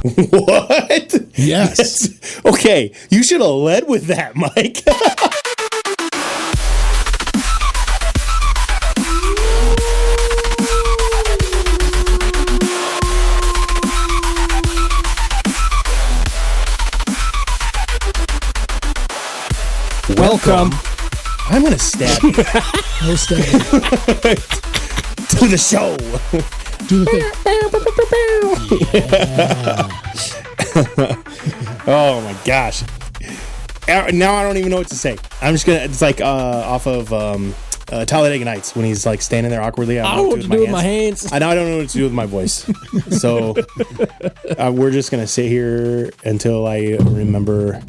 What? Yes. Okay, you should have led with that, Mike. Welcome. I'm going to stab you No stab. to the show. Do the thing. Oh my gosh. Now I don't even know what to say. I'm just going to, it's like off of Talladega Nights when he's like standing there awkwardly. I don't know what to do with my hands. I don't know what to do with my voice. So we're just going to sit here until I remember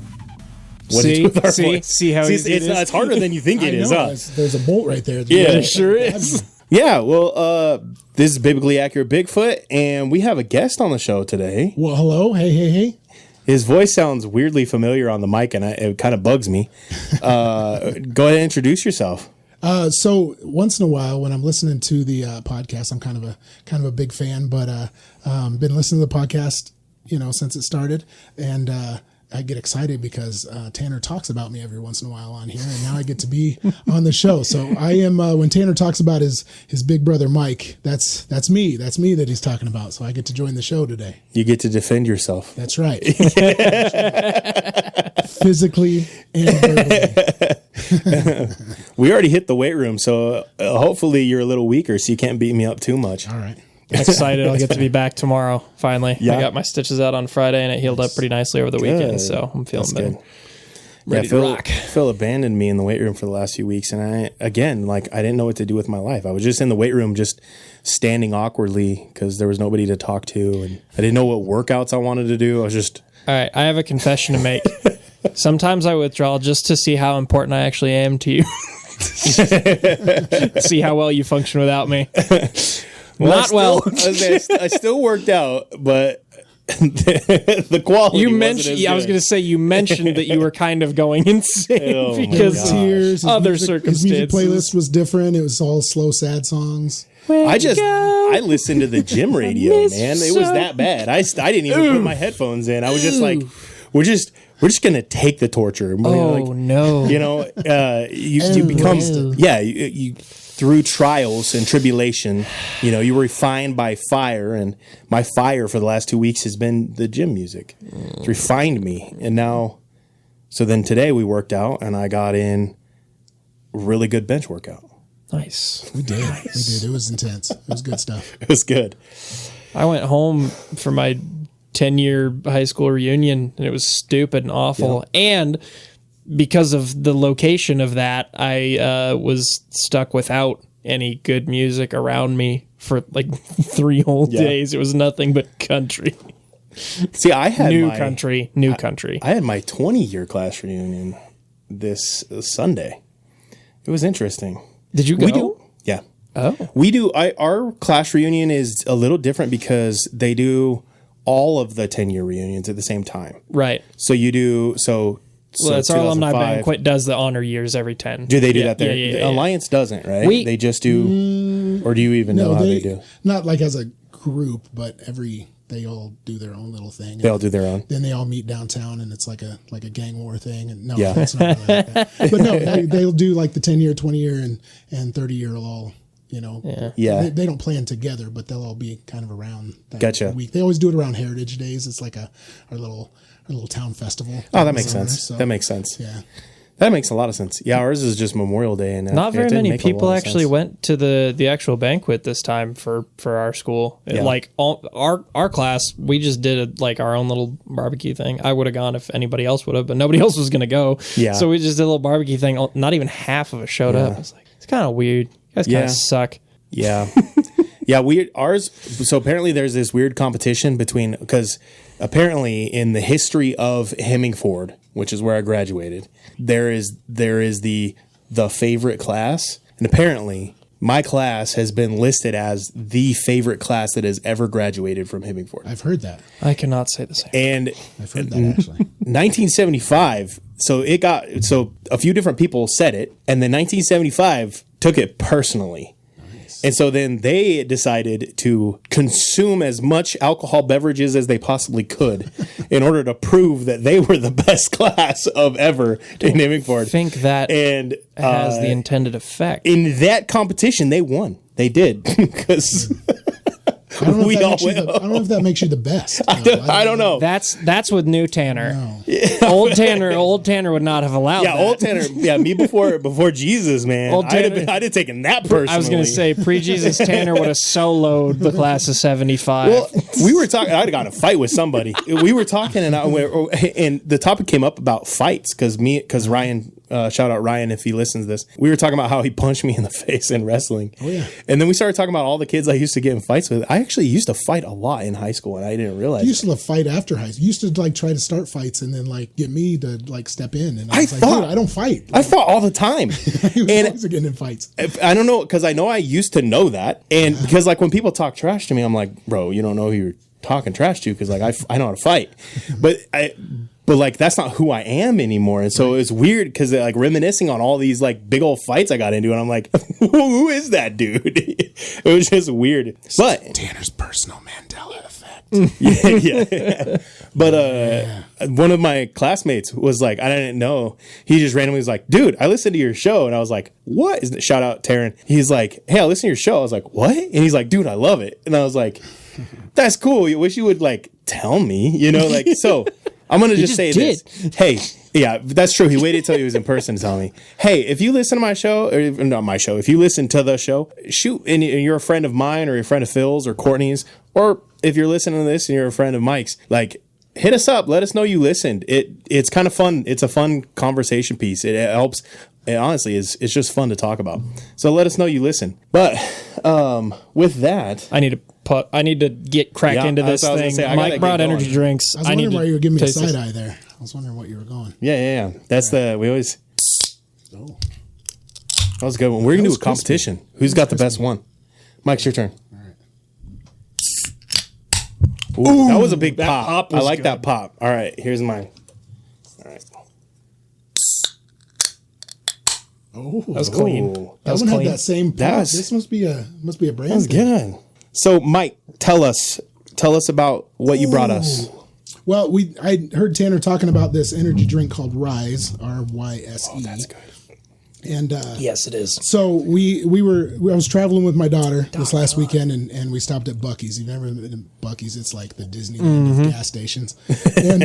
what to do with our voice. See how easy it is? It's harder than you think it is, huh? There's a bolt right there. Yeah, It sure is. Yeah, well, this is Biblically Accurate Bigfoot, and we have a guest on the show today. Well, hello. Hey. His voice sounds weirdly familiar on the mic, and it kind of bugs me. Go ahead and introduce yourself. So once in a while, when I'm listening to the podcast, I'm kind of a big fan, but been listening to the podcast, since it started, and I get excited because Tanner talks about me every once in a while on here, and now I get to be on the show. So I am when Tanner talks about his big brother Mike, that's me. That's me that he's talking about. So I get to join the show today. You get to defend yourself. That's right. Physically and verbally. We already hit the weight room, so hopefully you're a little weaker, so you can't beat me up too much. All right. Excited. I'll get to be back tomorrow, finally. Yeah. I got my stitches out on Friday, and it healed up pretty nicely over the weekend, so I'm feeling better. Ready to rock. Phil abandoned me in the weight room for the last few weeks, and I didn't know what to do with my life. I was just in the weight room, just standing awkwardly because there was nobody to talk to, and I didn't know what workouts I wanted to do. I was just... All right, I have a confession to make. Sometimes I withdraw just to see how important I actually am to you. See how well you function without me. Not well. I still worked out, but the quality. You mentioned. I was going to say you mentioned that you were kind of going insane because Tears, other His music circumstances. playlist was different. It was all slow, sad songs. I listened to the gym radio, man. It was that bad. I didn't even put my headphones in. I was just like, we're just gonna take the torture. Oh no! You become you through trials and tribulation. You were refined by fire, and my fire for the last 2 weeks has been the gym music. It's refined me, and now. So then today we worked out, and I got in really good bench workout. Nice. We did. It was intense. It was good stuff. It was good. I went home for my 10-year high school reunion, and it was stupid and awful. Yeah. And because of the location of that, I was stuck without any good music around me for like 3 whole days. It was nothing but country. See, I had new country. I had my 20-year class reunion this Sunday. It was interesting. Did you go? We do. Yeah. Oh. We do. Our class reunion is a little different because they do all of the 10-year reunions at the same time. Right. So you do. So that's our alumni banquet does the honor years every 10. Do they do that there? Yeah. Alliance doesn't, right? They just do. Or do you even know how they do? Not like as a group, but they all do their own little thing. They all do their own. Then they all meet downtown, and it's like a gang war thing. And no, it's not really like that. But no, they'll do like the 10-year, 20-year, and 30-year all. They don't plan together, but they'll all be kind of around that week. They always do it around Heritage Days. It's like our little town festival. Oh, that makes sense. That makes sense. Yeah. That makes a lot of sense. Yeah, ours is just Memorial Day, and not very many people actually went to the actual banquet this time for our school. Yeah. Like our class, we just did our own little barbecue thing. I would have gone if anybody else would have, but nobody else was going to go. Yeah. So we just did a little barbecue thing. Not even half of us showed up. It's it's kind of weird. You guys kind of suck. Yeah. Yeah, ours. So apparently there's this weird competition because apparently in the history of Hemingford, which is where I graduated, there is the favorite class, and apparently my class has been listed as the favorite class that has ever graduated from Hemingford. I've heard that. I cannot say the same. And I've heard that actually. 1975. So a few different people said it, and then 1975 took it personally. And so then they decided to consume as much alcohol beverages as they possibly could in order to prove that they were the best class of ever in Hemingford. I think that And has the intended effect. in that competition, they won. They did because I don't know we if that all makes you went. I don't know if that makes you the best. I don't know. That's with new Tanner. No. Old Tanner would not have allowed Yeah, that. old Tanner. Yeah, me before Jesus, man. Old Tanner- I'd have taken that personally. I was going to say pre-Jesus Tanner would have soloed the class of 75. Well, we were talking. I'd got in a fight with somebody. We were talking, and the topic came up about fights because Ryan. Shout out Ryan if he listens to this. We were talking about how he punched me in the face in wrestling. Oh yeah. And then we started talking about all the kids I used to get in fights with. I actually used to fight a lot in high school, and I didn't realize. You used to fight after high school. You used to like try to start fights and then like get me to like step in. And I was like, dude, I don't fight. I fought all the time. He was always getting in fights. I don't know, because I know I used to know that, and because like when people talk trash to me, I'm like, bro, you don't know who you're talking trash to, because like I know how to fight, but like that's not who I am anymore, and so it's weird because they're like reminiscing on all these like big old fights I got into, and I'm like, who is that dude? It was just weird. But Tanner's personal Mandela effect. yeah. But one of my classmates was like, I didn't know. He just randomly was like, dude, I listened to your show. And I was like, what? Shout out Taryn. He's like, hey, I listened to your show. I was like, what? And he's like, dude, I love it. And I was like, that's cool. You wish you would like tell me, like, so I'm going to just say this. Hey, yeah, that's true. He waited till he was in person to tell me, hey, if you listen to my show, or not my show, if you listen to the show, shoot, and you're a friend of mine or you're a friend of Phil's or Courtney's, or if you're listening to this and you're a friend of Mike's, like, hit us up. Let us know you listened. It's kind of fun. It's a fun conversation piece. It helps. It honestly it's just fun to talk about. So let us know you listen. But with that, I need to get cracked into this thing. Mike brought energy drinks. I was wondering why you were giving me a side eye there. I was wondering what you were going. Yeah. That's we always. Oh, that was a good one. We're gonna do a competition. Who's got the best one? Mike's your turn. all right. Ooh, that was a big pop. pop I was like good. that pop. All right, here's mine. All right. Oh, That was clean. Ooh, that was one clean. had that same pop. That's- This must be a brand. that's good. So, Mike, tell us about what you brought us. Well, I heard Tanner talking about this energy drink called Rise, RYSE. Oh, that's good. And Yes, it is. so I was traveling with my daughter this last weekend, and we stopped at Buc-ee's. You've never been to Buc-ee's? It's like the Disneyland of gas stations, and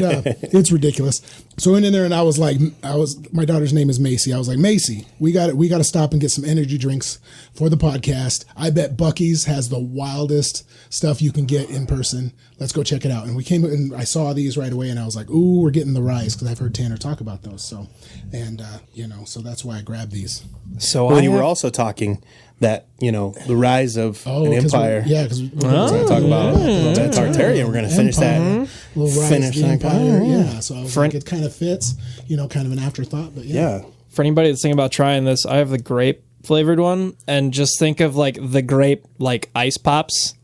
it's ridiculous. So I went in there, and my daughter's name is Macy. I was like, Macy, we got to stop and get some energy drinks for the podcast. I bet Buc-ee's has the wildest stuff you can get in person. Let's go check it out. And we came and I saw these right away, and I was like, ooh, we're getting the Rise, because I've heard Tanner talk about those. So, and so that's why I grabbed these. So Well, you were also talking that the rise of an 'cause empire. because we're We're going to talk about that Tartaria. We're going to finish that. Little Rise Finish of the that Empire. guy. Yeah, so I was like, it kind of fits, kind of an afterthought, but Yeah. for anybody that's thinking about trying this, I have the grape flavored one, and just think of like the grape like ice pops,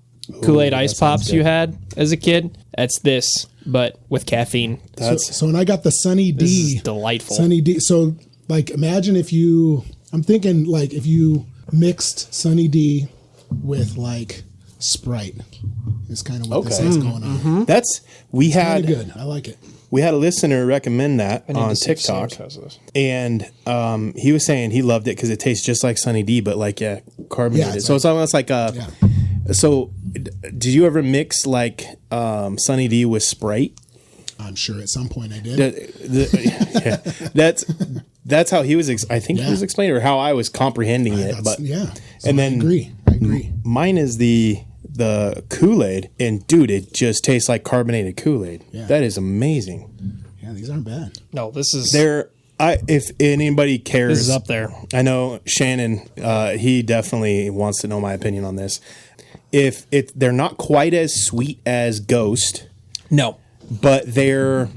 Kool-Aid ice pops good. you had as a kid. That's this, but with caffeine. So and I got the Sunny This D. is delightful. Sunny D. So like, imagine if I'm thinking like if you mixed Sunny D with like Sprite, is kind of what this has going on. We Kind had of good. I like it. we had a listener recommend that I need on to see if TikTok, Sam's has this. and he was saying he loved it because it tastes just like Sunny D, but like carbonated. it's So it's almost like a. Yeah. So, did you ever mix like Sunny D with Sprite? I'm sure at some point I did. Yeah, that's how he was. I think he Yeah. was explaining, or how I was comprehending it. That's- But yeah. So and I then agree. mine is the Kool-Aid, and dude, it just tastes like carbonated Kool-Aid. Yeah. That is amazing. Yeah, these aren't bad. No, this is If anybody cares, this is up there. I know Shannon. He definitely wants to know my opinion on this. If they're not quite as sweet as Ghost, No, but the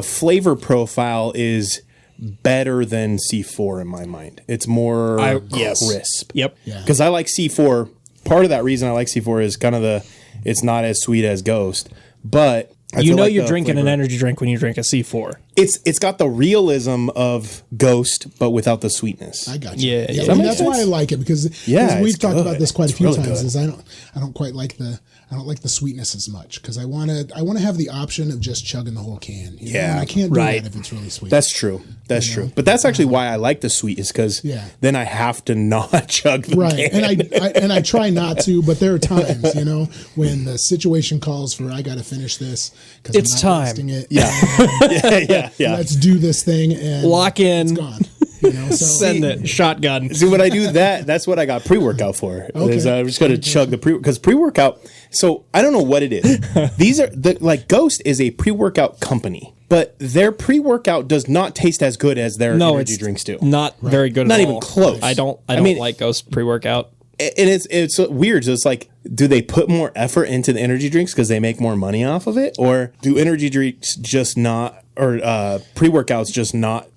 flavor profile is better than C4 in my mind. It's more crisp. Yep. Yeah. Because I like C4. Part of that reason I like C4 is kind of it's not as sweet as Ghost, but I feel like you're the drinking an flavor- energy drink when you drink a C4. it's got the realism of Ghost, but without the sweetness. I got you. Yeah, yeah. And that's why I like it because Yeah, we've it's talked good. about this quite a It's few really times. good. Is I don't quite like the sweetness as much because I want to have the option of just chugging the whole can. You know? Yeah, And I can't do right. that if it's really sweet. That's true. That's true. But that's actually why I like the sweet is because Yeah. then I have to not chug the right. can. And I try not to, but there are times, when the situation calls for I got to finish this because It's I'm not time. wasting it. Yeah. Let's do this thing and Lock in. It's gone. So Send it. Shotgun. See, when I do that, that's what I got pre-workout for. Is I'm just going to chug the because pre-workout. So I don't know what it is. These are Ghost is a pre-workout company, but their pre-workout does not taste as good as their No, energy it's drinks do. not very good. Not at even all. close. I don't mean- like Ghost pre-workout. And it's weird. So it's like, do they put more effort into the energy drinks because they make more money off of it, or do energy drinks just not, or pre-workouts just not?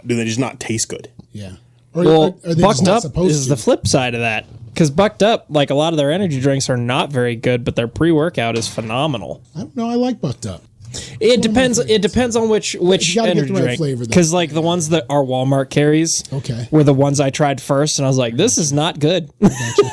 Do they just not taste good? Yeah. Well, are they just Bucked not Up supposed is to? the flip side of that. Because Bucked Up, like a lot of their energy drinks are not very good, but their pre-workout is phenomenal. I don't know. I like Bucked Up. It depends. It depends on which You gotta get energy the right drink. flavor, though. Because like the ones that our Walmart carries, Okay. were the ones I tried first, and I was like, "This is not good."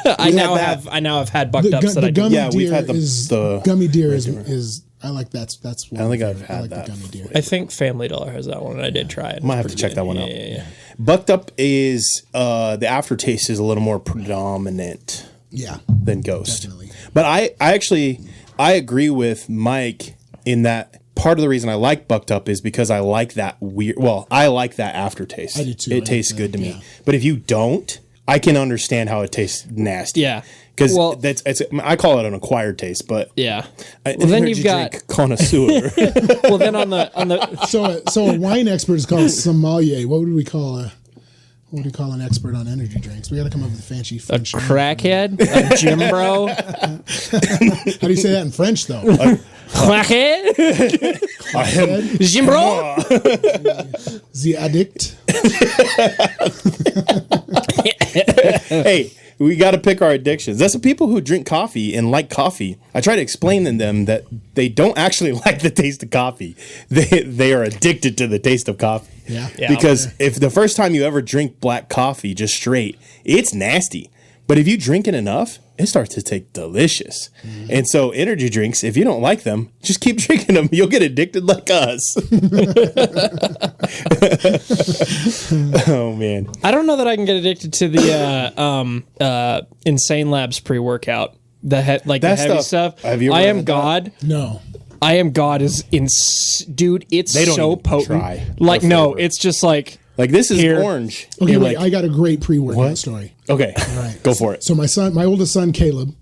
I now have had Bucked Ups that The I do. gummy Yeah, we've deer had the gummy deer is I like that's one. I don't think of my I've favorite. had I like that. the gummy deer. I think Family Dollar has that one, and I did try it. Might have to check that one out. Yeah. Bucked Up is the aftertaste is a little more predominant Yeah. than Ghost. Definitely. But I agree with Mike in that part of the reason I like Bucked Up is because I like that weird. Well, I like that aftertaste. I do too. I It like tastes that, good to me. yeah. But if you don't, I can understand how it tastes nasty. Yeah. Because Well- I call it an acquired taste, but Yeah. an Well, then energy you've got. drink connoisseur. Well, then on the So a wine expert is called sommelier. What would we call an expert on energy drinks? We got to come up with a fancy a French name. crackhead, a gym bro, How do you say that in French though? crackhead, gym bro. The addict. Hey, we got to pick our addictions. That's the people who drink coffee and like coffee. I try to explain to them that they don't actually like the taste of coffee. They are addicted to the taste of coffee. Yeah. Yeah. Because if the first time you ever drink black coffee just straight, it's nasty. But if you drink it enough, it starts to taste delicious. And so energy drinks, if you don't like them, just keep drinking them. You'll get addicted like us. Oh, man. I don't know that I can get addicted to the Insane Labs pre-workout. The That heavy stuff- stuff. have you ever I Am had that? God. No. I Am God is dude. It's They don't so even potent. try Like the no, flavor. it's just like Like this is Here. orange. Okay, You're wait. like, I got a great pre-workout What? story. okay, Right. go for it. So my oldest son, Caleb,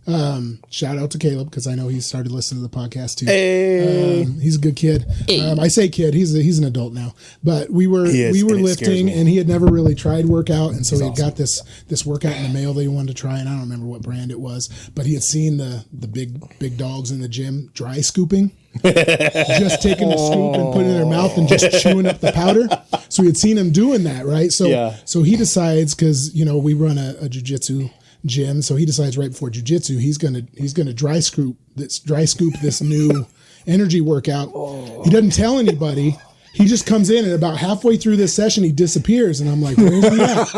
shout out to Caleb because I know he started listening to the podcast too. Hey. He's a good kid. I say kid, he's an adult now. But we were He is, we were and it scares lifting, me. and he had never really tried workout, and so he awesome. got this workout in the mail that he wanted to try, and I don't remember what brand it was, but he had seen the big dogs in the gym dry scooping. Just taking the scoop and putting it in their mouth and just chewing up the powder. So we had seen him doing that, right? So Yeah. so he decides, because we run a jiu-jitsu gym, so he decides right before jiu-jitsu he's gonna dry scoop this new energy workout. He doesn't tell anybody. He just comes in, and about halfway through this session, he disappears. And I'm like, where's he at?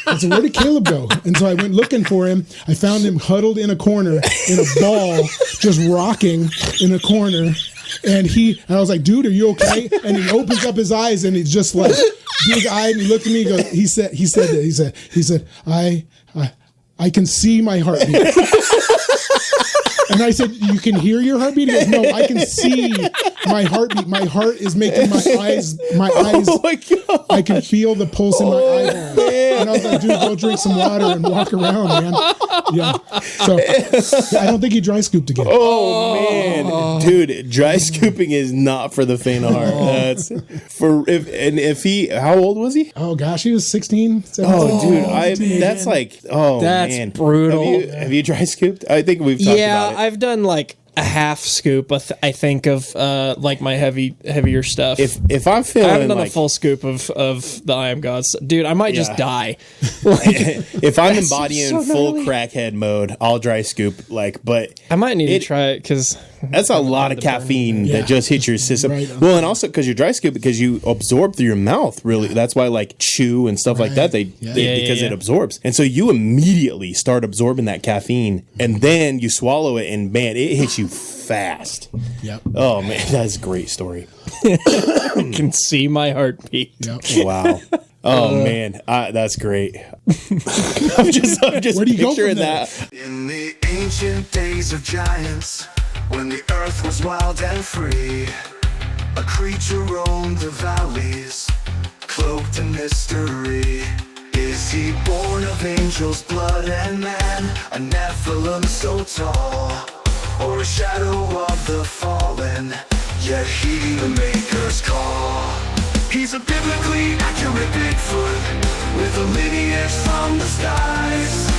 I said, where did Caleb go? And so I went looking for him. I found him huddled in a corner in a ball, just rocking in a corner. And I was like, dude, are you okay? And he opens up his eyes, and he's just like big eyed. And he looked at me and goes, he said, I can see my heartbeat. And I said, you can hear your heartbeat? He goes, no, I can see my heartbeat. My heart is making my eyes, Oh my God. I can feel the pulse in my eyeballs. And I was like, dude, go drink some water and walk around, man. Yeah. So I don't think he dry scooped again. Oh man, dude, dry scooping is not for the faint of heart. That's if he, how old was he? Oh gosh, he was 16, 17. Oh, dude, that's like, That's man, brutal. Have you dry scooped? I think we've talked yeah, about it. I've done like a half scoop. I think of like my heavier stuff. If I'm I feeling haven't done like, a full scoop of the I Am God, dude. I might just Yeah. die. if I'm embodying so full gnarly. crackhead mode, I'll dry scoop. But I might need to try it because That's a lot of caffeine that just hits your system. Well, and also because you're dry scoop, because you absorb through your mouth, really. That's why like chew and stuff like that, because it absorbs. And so you immediately start absorbing that caffeine, and then you swallow it, and man, it hits you fast. Yep. Oh man, that's a great story. I can see my heartbeat. Yep. Wow. Oh man, that's great. I'm just Where do you picturing go that. In the ancient days of giants, when the earth was wild and free, a creature roamed the valleys, cloaked in mystery. Is he born of angels' blood and man, a Nephilim so tall, or a shadow of the fallen, yet heeding the Maker's call? He's a biblically accurate Bigfoot, with a lineage from the skies.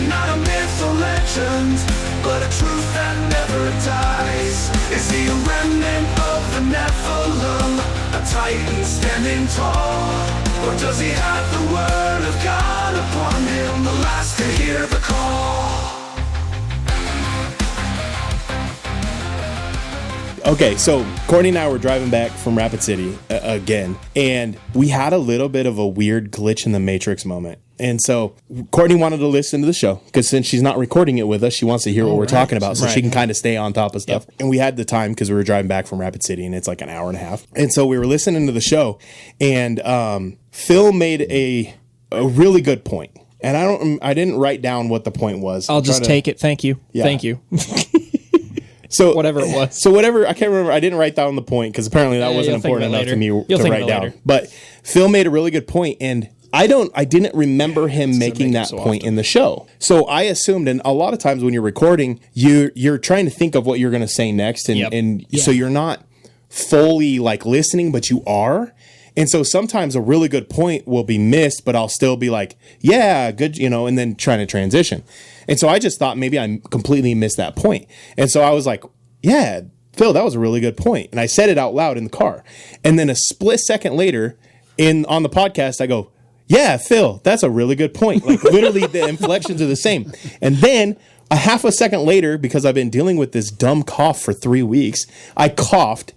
Not a myth or legend, but a truth that never dies. Is he a remnant of the Nephilim, a titan standing tall? Or does he have the word of God upon him, the last to hear the call? Okay, so Courtney and I were driving back from Rapid City again, and we had a little bit of a weird glitch in the Matrix moment. And so Courtney wanted to listen to the show because since she's not recording it with us, she wants to hear what we're talking about so she can kind of stay on top of stuff. Yep. And we had the time because we were driving back from Rapid City and it's like an hour and a half. And so we were listening to the show, and Phil made a really good point. And I didn't write down what the point was. I'll just take it. Thank you. Yeah. Thank you. So whatever it was. So whatever, I can't remember. I didn't write down the point because apparently that wasn't important enough to me to write down. But Phil made a really good point, and I didn't remember him making that point in the show. So I assumed, and a lot of times when you're recording, you're trying to think of what you're going to say next, and so you're not fully like listening, but you are. And so sometimes a really good point will be missed, but I'll still be like, yeah, good, and then trying to transition. And so I just thought maybe I completely missed that point. And so I was like, yeah, Phil, that was a really good point. And I said it out loud in the car. And then a split second later on the podcast, I go, yeah, Phil, that's a really good point. Like literally the inflections are the same. And then a half a second later, because I've been dealing with this dumb cough for 3 weeks, I coughed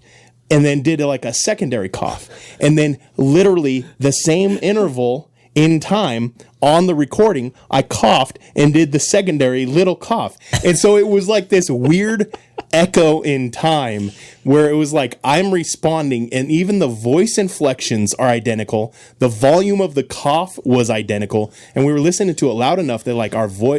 and then did like a secondary cough. And then literally the same interval in time on the recording, I coughed and did the secondary little cough. And so it was like this weird echo in time where it was like I'm responding, and even the voice inflections are identical. The volume of the cough was identical, and we were listening to it loud enough that like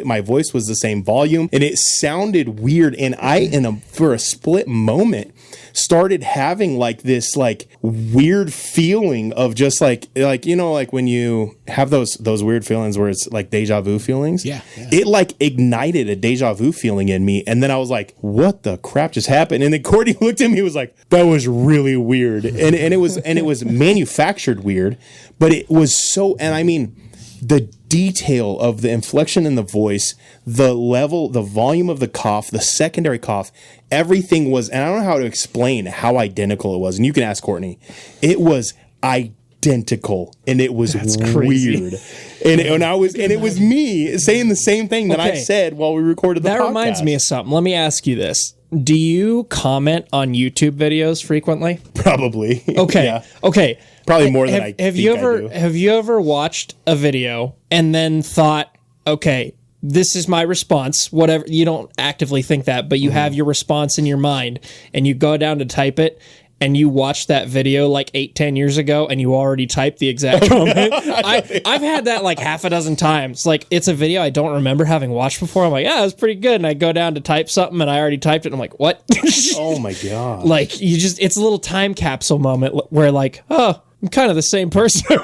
my voice was the same volume, and it sounded weird. And for a split moment started having like this like weird feeling of just like when you have those weird feelings where it's like deja vu feelings. Yeah. It like ignited a deja vu feeling in me, and then I was like, what the crap just happened? And then Courtney looked at me and was like, that was really weird. And it was manufactured weird, but it was so, and I mean the detail of the inflection in the voice, the level, the volume of the cough, the secondary cough, everything was, and I don't know how to explain how identical it was. And you can ask Courtney. It was identical, and it was weird. And it was me saying the same thing that I said while we recorded the podcast. That reminds me of something. Let me ask you this. Do you comment on YouTube videos frequently? Probably. Okay. Yeah. Okay. Probably more than I think I do. Have you ever watched a video and then thought, okay, this is my response, whatever, you don't actively think that, but you have your response in your mind, and you go down to type it, and you watched that video like 8-10 years ago, and you already typed the exact comment. I've had that like half a dozen times. Like, it's a video I don't remember having watched before. I'm like, yeah, it was pretty good. And I go down to type something, and I already typed it. And I'm like, what? Oh my God. Like, it's a little time capsule moment where like, oh, I'm kind of the same person.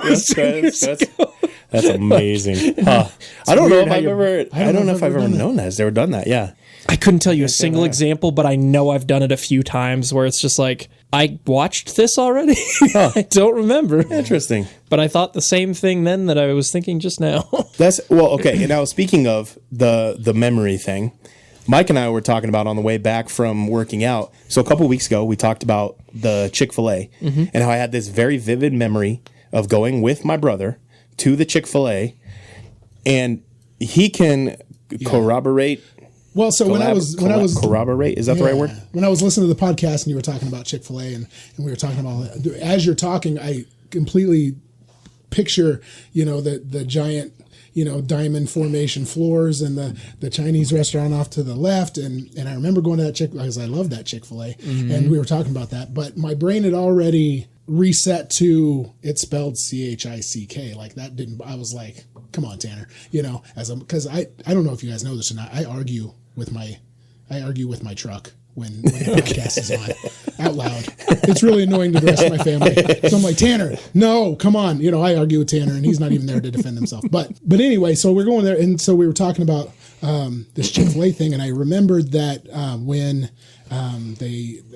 That's amazing. Huh. I don't know if I've ever known that. Has ever done that? Yeah. I couldn't tell you a single example, but I know I've done it a few times where it's just like, I watched this already. I don't remember. Interesting. But I thought the same thing then that I was thinking just now. Okay. And now speaking of the memory thing, Mike and I were talking about on the way back from working out. So a couple weeks ago, we talked about the Chick-fil-A and how I had this very vivid memory of going with my brother to the Chick-fil-A, and he can corroborate Well, so when I was corroborate, is that the right word? When I was listening to the podcast and you were talking about Chick-fil-A and we were talking about, as you're talking, I completely picture, the giant, diamond formation floors and the Chinese restaurant off to the left. And I remember going to that because I love that Chick-fil-A. Mm-hmm. And we were talking about that, but my brain had already reset to it spelled CHICK. Like that didn't, I was like, come on, Tanner, because I don't know if you guys know this or not. I argue with my truck when the podcast is on out loud. It's really annoying to the rest of my family. So I'm like, Tanner, no, come on. I argue with Tanner and he's not even there to defend himself. But anyway, so we're going there. And so we were talking about this Chick-fil-A thing. And I remembered that when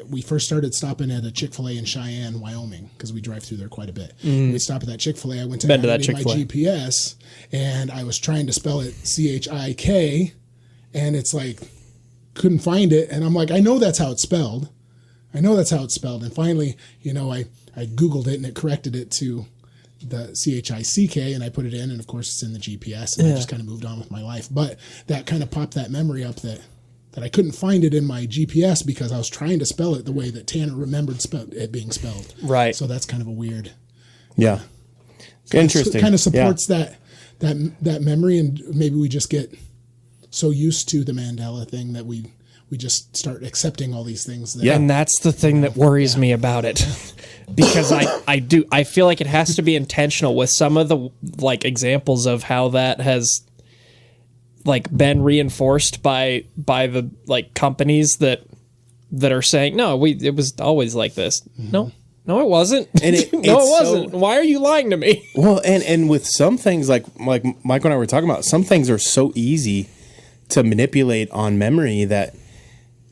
we first started stopping at a Chick-fil-A in Cheyenne, Wyoming, because we drive through there quite a bit. We stopped at that Chick-fil-A. I went to my GPS and I was trying to spell it CHIK. And it's like, couldn't find it. And I'm like, I know that's how it's spelled. And finally, I Googled it and it corrected it to the CHICK and I put it in. And of course it's in the GPS and I just kind of moved on with my life. But that kind of popped that memory up that I couldn't find it in my GPS because I was trying to spell it the way that Tanner remembered it being spelled. Right. So that's kind of a weird. Yeah. Interesting. Kind of supports that memory, and maybe we just get so used to the Mandela thing that we just start accepting all these things. And that's the thing that worries me about it. Because I feel like it has to be intentional with some of the examples of how that has been reinforced by the companies that are saying, no, it was always like this. Mm-hmm. No, it wasn't. And it wasn't. Why are you lying to me? Well, and with some things like Mike and I were talking about, some things are so easy to manipulate on memory that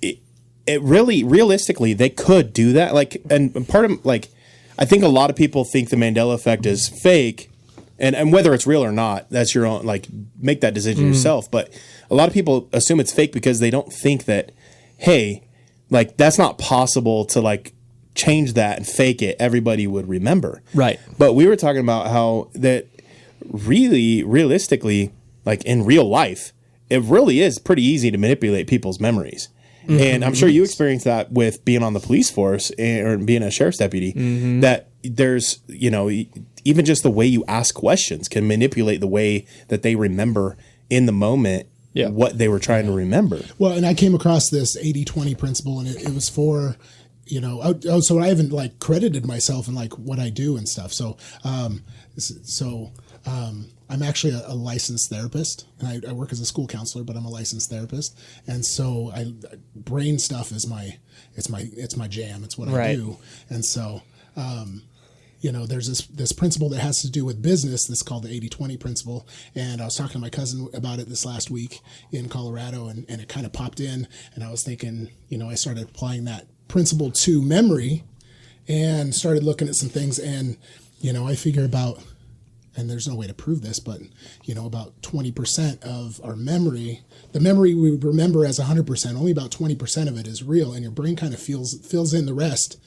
it really, realistically, they could do that. And part of, I think a lot of people think the Mandela effect is fake, and whether it's real or not, that's your own, make that decision yourself. But a lot of people assume it's fake because they don't think that, hey, that's not possible to, change that and fake it. Everybody would remember. Right. But we were talking about how that really, realistically, in real life, it really is pretty easy to manipulate people's memories. Mm-hmm. And I'm sure you experienced that with being on the police force or being a sheriff's deputy, that there's, even just the way you ask questions can manipulate the way that they remember in the moment what they were trying to remember. Well, and I came across this 80-20 principle, and it was for, so I haven't credited myself in what I do and stuff. So, I'm actually a licensed therapist, and I work as a school counselor, but I'm a licensed therapist. And so brain stuff is it's my jam. It's what I do. And so, there's this principle that has to do with business that's called the 80-20 principle. And I was talking to my cousin about it this last week in Colorado, and it kind of popped in, and I was thinking, I started applying that principle to memory and started looking at some things, and, I figure about, and there's no way to prove this, but, about 20% of our memory, the memory we remember as 100%, only about 20% of it is real. And your brain kind of fills in the rest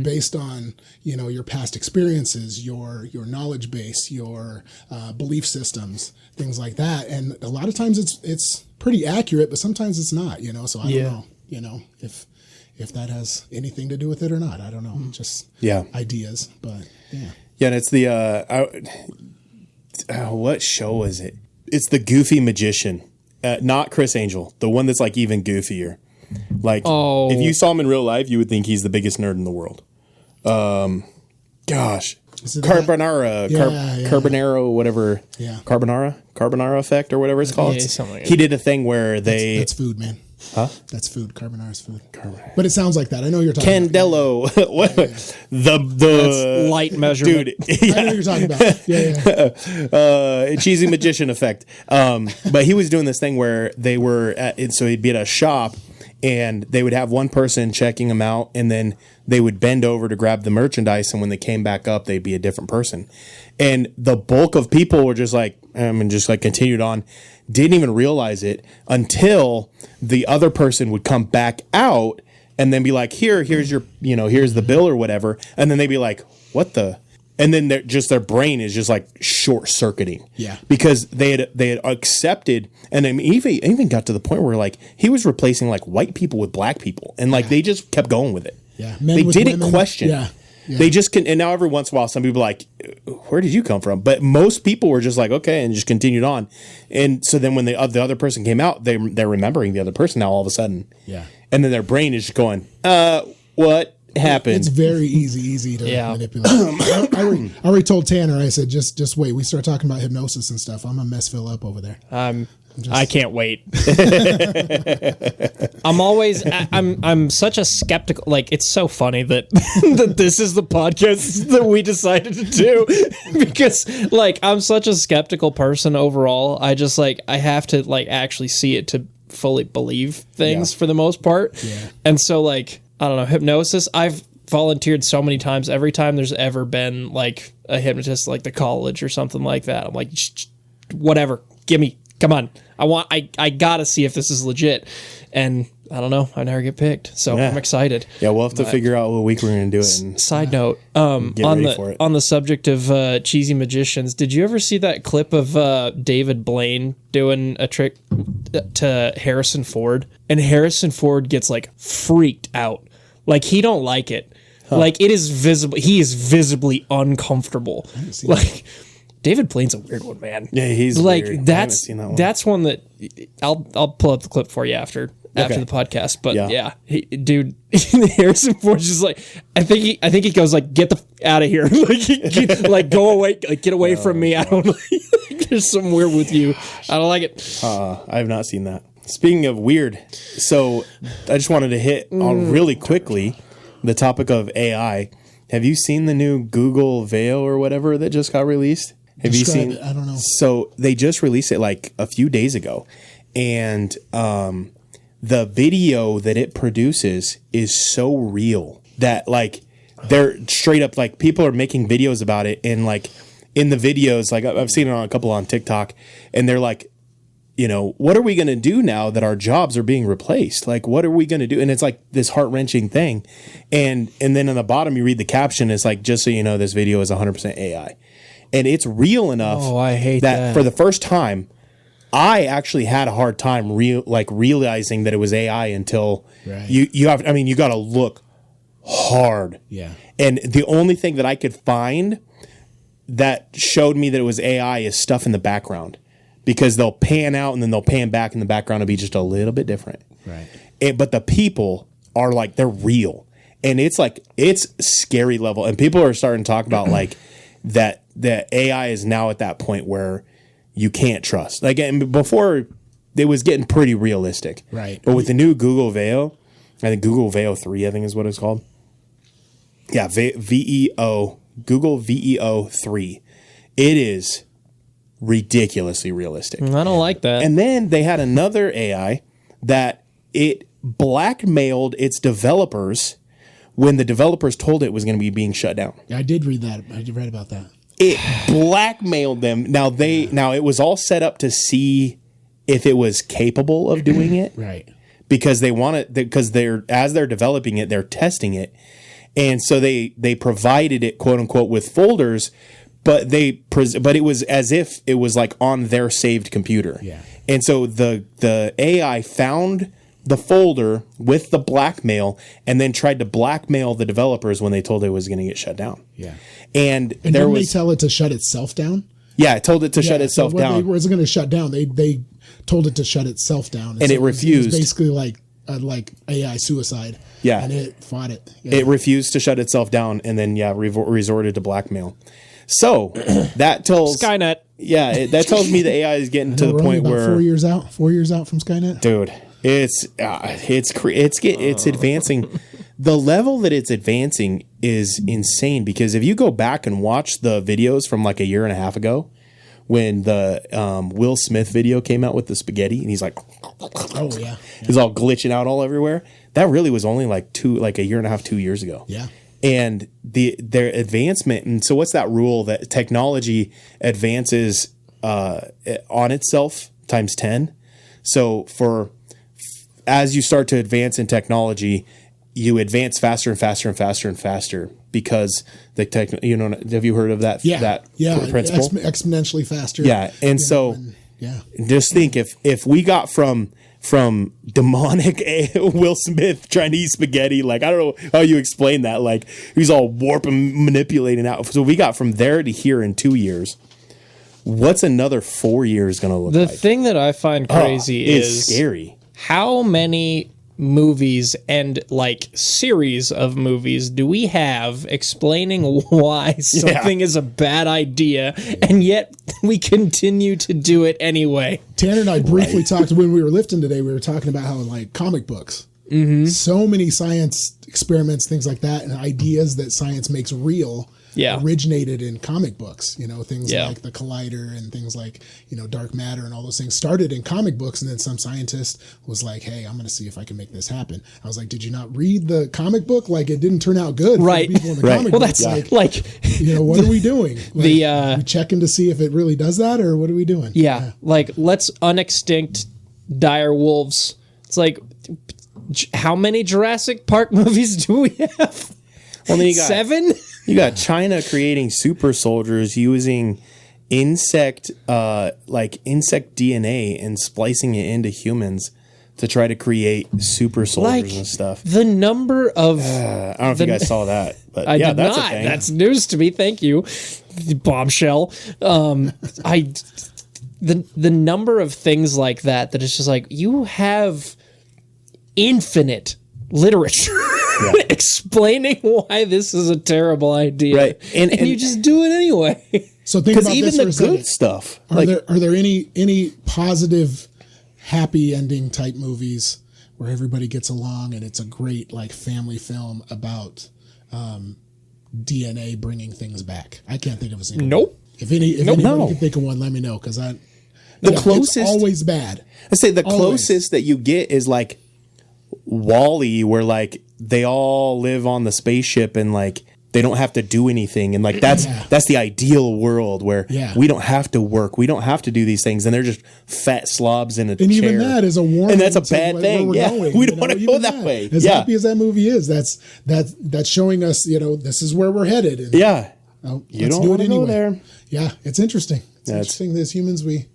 based on, your past experiences, your knowledge base, your belief systems, things like that. And a lot of times it's pretty accurate, but sometimes it's not, so I don't know, if that has anything to do with it or not. I don't know. Just ideas, but yeah. Yeah, and it's the what show is it? It's the Goofy Magician, not Chris Angel, the one that's even goofier. If you saw him in real life, you would think he's the biggest nerd in the world. Gosh, Carbonaro, whatever. Yeah, Carbonara effect or whatever it's called. Yeah, he did a thing where that's food, man. Huh? That's food. Carbonara's food. But it sounds like that. I know you're talking Candelo. About. What? The light measurement. Dude. Yeah. I know you're talking about. Yeah. Cheesy magician effect. But he was doing this thing where they were so he'd be at a shop and they would have one person checking him out, and then they would bend over to grab the merchandise, and when they came back up, they'd be a different person. And the bulk of people were just continued on, didn't even realize it until the other person would come back out and then be like, here's your, here's the bill or whatever. And then they'd be like, what the? And then their brain is just like short circuiting. Yeah. Because they had accepted, and I mean, even got to the point where like he was replacing like white people with black people, and like they just kept going with it. Yeah. They didn't women. question. Yeah. Yeah. They just can, and now every once in a while, some people are like, "Where did you come from?" But most people were just like, "Okay," and just continued on. And so then when the other person came out, they're remembering the other person now all of a sudden. Yeah. And then their brain is just going, what happened?" It's very easy to manipulate. I already told Tanner, I said, just wait. We start talking about hypnosis and stuff. I'm going to mess Phil up over there. I can't wait. I'm such a skeptical. Like, it's so funny that that this is the podcast that we decided to do because like I'm such a skeptical person overall. I just like I have to like actually see it to fully believe things for the most part. Yeah. And so like I don't know, hypnosis. I've volunteered so many times. Every time there's ever been like a hypnotist, like the college or something like that, I'm like, whatever, come on. I gotta see if this is legit. And I don't know, I never get picked. So I'm excited. Yeah, we'll have to figure out what week we're gonna do it. And side note, get ready for it. On the subject of cheesy magicians, did you ever see that clip of David Blaine doing a trick to Harrison Ford? And Harrison Ford gets like freaked out. Like he don't like it. Like it is visible. He is visibly uncomfortable. Like David Blaine's a weird one, man. Yeah, he's like weird. that's That one. That's one that I'll pull up the clip for you after the podcast. But dude, Harrison Ford's just like I think he goes like get the out of here, like go away, like get away from me. I don't like there's something weird with you. I don't like it. I have not seen that. Speaking of weird, so I just wanted to hit on really quickly the topic of AI. Have you seen the new Google Veo or whatever that just got released? Have you seen it? I don't know. So they just released it like a few days ago, and the video that it produces is so real that like they're straight up like people are making videos about it, and like in the videos, like I've seen it on a couple on TikTok, and they're like, you know, what are we going to do now that our jobs are being replaced? Like, what are we going to do? And it's like this heart-wrenching thing. And then on the bottom, you read the caption. It's like, just so you know, this video is 100% AI. And it's real enough I hate that. For the first time, I actually had a hard time realizing that it was AI until you got to look hard. Yeah. And the only thing that I could find that showed me that it was AI is stuff in the background. Because they'll pan out and then they'll pan back, and the background will be just a little bit different. Right. But the people are like, they're real. And it's like, it's scary level. And people are starting to talk about like that AI is now at that point where you can't trust. Like, and before it was getting pretty realistic. Right. But with the new Google Veo, I think Google Veo 3, I think is what it's called. Yeah, VEO, Google VEO 3. It is ridiculously realistic. I don't like that. And then they had another AI that it blackmailed its developers when the developers told it was going to be being shut down. Yeah, I did read that. I read about that. It blackmailed them. Now it was all set up to see if it was capable of doing it. Right. Because as they're developing it, they're testing it. And so they provided it, quote unquote, with folders. But it was as if it was like on their saved computer. Yeah. And so the AI found the folder with the blackmail and then tried to blackmail the developers when they told it was going to get shut down. Yeah. And didn't they tell it to shut itself down? Yeah, it told it to shut itself down. It wasn't going to shut down. They told it to shut itself down. And so it refused. It was basically like AI suicide. Yeah. And it fought it. Yeah. It refused to shut itself down and then, resorted to blackmail. So that tells Skynet. Yeah, that tells me the AI is getting to the point where 4 years out from Skynet. Dude, it's advancing. The level that it's advancing is insane because if you go back and watch the videos from like a year and a half ago, when the Will Smith video came out with the spaghetti and he's like, oh yeah, he's all glitching out all everywhere. That really was only like a year and a half, 2 years ago. Yeah. And their advancement, and so what's that rule that technology advances on itself times 10? So as you start to advance in technology, you advance faster and faster and faster and faster because the have you heard of that? That principle? Exponentially faster. Yeah. And so just think if we got from demonic Will Smith trying to eat spaghetti, like, I don't know how you explain that. Like, he's all warping, manipulating out. So we got from there to here in 2 years. What's another 4 years going to look like? The thing that I find crazy is scary. How many movies and like series of movies do we have explaining why something is a bad idea, and yet we continue to do it anyway? Tanner and I briefly talked when we were lifting today. We were talking about how, like, comic books, so many science experiments, things like that, and ideas that science makes real originated in comic books. Things like the collider and things like, dark matter and all those things started in comic books. And then some scientist was like, hey, I'm going to see if I can make this happen. I was like, did you not read the comic book? Like, it didn't turn out good for the people in the comic book. Well, that's like what are we doing? Like, we checking to see if it really does that, or what are we doing? Like, let's unextinct dire wolves. It's like, how many Jurassic Park movies do we have? Well, then you got 7. You got China creating super soldiers using insect DNA and splicing it into humans to try to create super soldiers and stuff. The number of I don't know if you guys saw that, but I did that's not. a thing. That's news to me. Thank you, bombshell. The number of things like that it's just like, you have infinite literature explaining why this is a terrible idea, right? And you just do it anyway. So think about even this the good stuff. Are there any positive, happy ending type movies where everybody gets along and it's a great, like, family film about DNA bringing things back? I can't think of a single. Nope. If anybody can think of one, let me know, because closest, it's always bad. I say the closest that you get is like Wall-E, where like they all live on the spaceship and like they don't have to do anything, and like that's the ideal world where we don't have to work, we don't have to do these things, and they're just fat slobs in a chair. And even that is a warning, and that's a bad thing. We don't want to go that way. As happy as that movie is, that's showing us, this is where we're headed. And, you let's don't do it anyway. Go there. Yeah, it's interesting. It's interesting that as humans, we,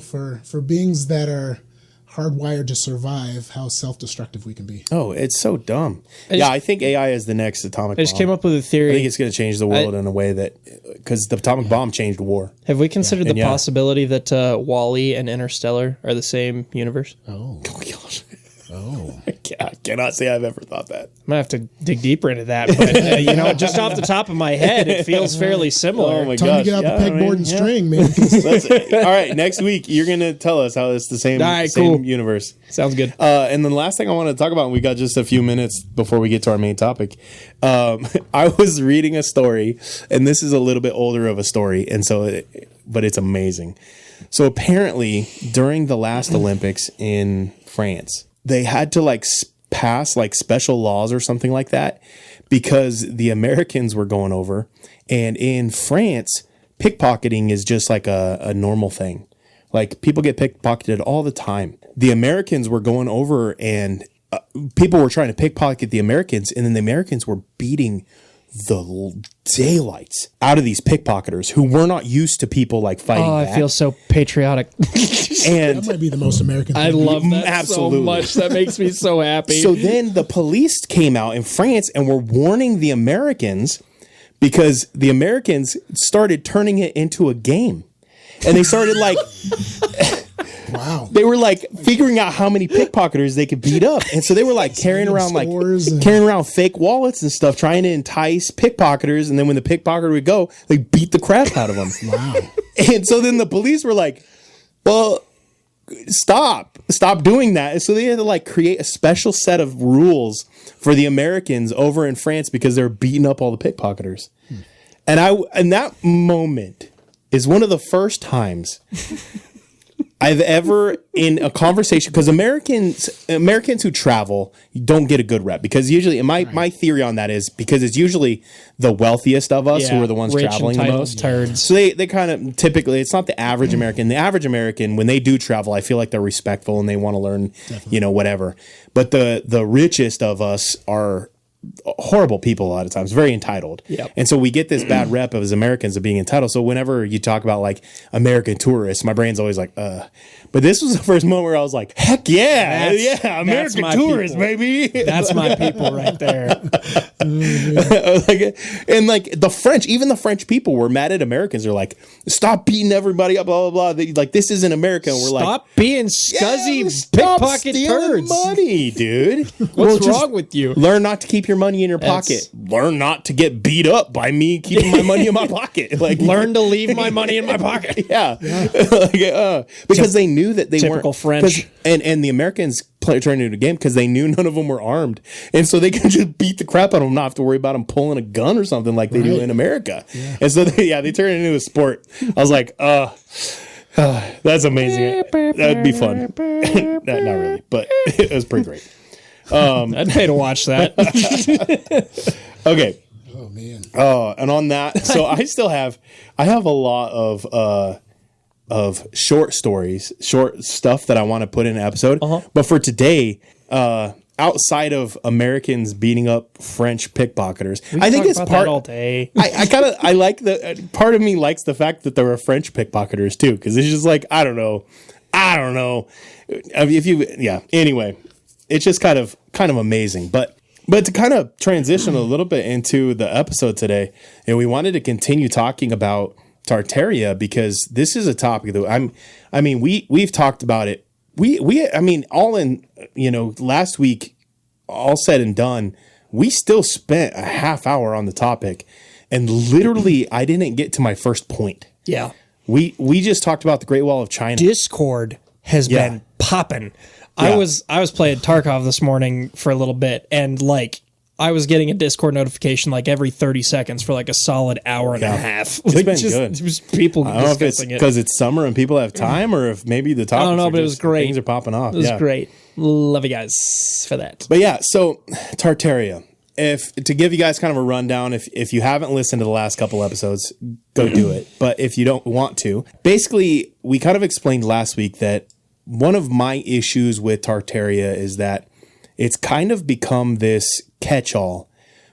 for beings that are hardwired to survive, how self-destructive we can be. Oh, it's so dumb. I think AI is the next atomic bomb. I just came up with a theory. I think it's going to change the world in a way that, because the atomic bomb changed war. Have we considered the possibility that Wall-E and Interstellar are the same universe? Oh gosh. Oh. I cannot say I've ever thought that. I'm going to have to dig deeper into that. But, just off the top of my head, it feels fairly similar. Oh, my Time gosh. to get out the pegboard and string, man. All right, next week, you're going to tell us how it's the same universe. Sounds good. And then the last thing I want to talk about, and we got just a few minutes before we get to our main topic. I was reading a story, and this is a little bit older of a story, but it's amazing. So apparently, during the last Olympics in France, they had to pass special laws or something like that because the Americans were going over, and in France, pickpocketing is just like a normal thing. Like, people get pickpocketed all the time. The Americans were going over, and people were trying to pickpocket the Americans, and then the Americans were beating the daylights out of these pickpocketers who were not used to people fighting back. I feel so patriotic. And that might be the most American thing. I love that absolutely so much. That makes me so happy. So then the police came out in France and were warning the Americans, because the Americans started turning it into a game. And they started wow. They were figuring out how many pickpocketers they could beat up. And so they were carrying around fake wallets and stuff, trying to entice pickpocketers. And then when the pickpocketer would go, they beat the crap out of them. Wow. And so then the police were like, well, stop doing that. And so they had to create a special set of rules for the Americans over in France because they were beating up all the pickpocketers. And that moment is one of the first times I've ever, in a conversation, because Americans who travel don't get a good rep, because usually, my theory on that is because it's usually the wealthiest of us who are the ones traveling the most. Turds. So they kind of typically, it's not the average American. The average American, when they do travel, I feel like they're respectful and they want to learn, whatever. But the richest of us are horrible people a lot of times, very entitled. Yep. And so we get this bad rep of as Americans of being entitled. So whenever you talk about like American tourists, my brain's always like, But this was the first moment where I was like, heck yeah, American tourists, baby. That's my people right there. And like the French, even the French people were mad at Americans. They're like, stop beating everybody up, blah, blah, blah. Like, this isn't America. And we're Stop being scuzzy, stop pickpocket stealing turds. money, dude. What's wrong with you? Learn not to keep your money in your pocket. Learn not to get beat up by me keeping my money in my pocket. Like, learn to leave my money in my pocket. Yeah. Because they knew that they Typical weren't French. and the Americans turned into a game because they knew none of them were armed, and so they could just beat the crap out of them, not have to worry about them pulling a gun or something like they do in America. Yeah. And so they turned it into a sport. I was like, that's amazing. That'd be fun. Not really, but it was pretty great. I'd pay to watch that. Okay. Oh man. And on that, so I have a lot of short stories, short stuff that I want to put in an episode. But for today, outside of Americans beating up French pickpocketers, I think it's part all day. I like the part of me likes the fact that there were French pickpocketers too, because it's just like I don't know. Anyway, it's just kind of amazing, but to kind of transition a little bit into the episode today, and we wanted to continue talking about Tartaria because this is a topic that we've talked about it. All in, last week, all said and done, we still spent a half hour on the topic, and literally I didn't get to my first point. Yeah. We just talked about the Great Wall of China. Discord has been popping. I was playing Tarkov this morning for a little bit, and like I was getting a Discord notification like every 30 seconds for like a solid hour and a half. It's been good. It was people I don't know if it's discussing it. because it's summer and people have time, or if maybe the topics I don't know, but it was great. Things are popping off. It was great. Love you guys for that. But yeah, so Tartaria. If to give you guys kind of a rundown, if you haven't listened to the last couple episodes, go do it. But if you don't want to, basically, we kind of explained last week that one of my issues with Tartaria is that it's kind of become this catch-all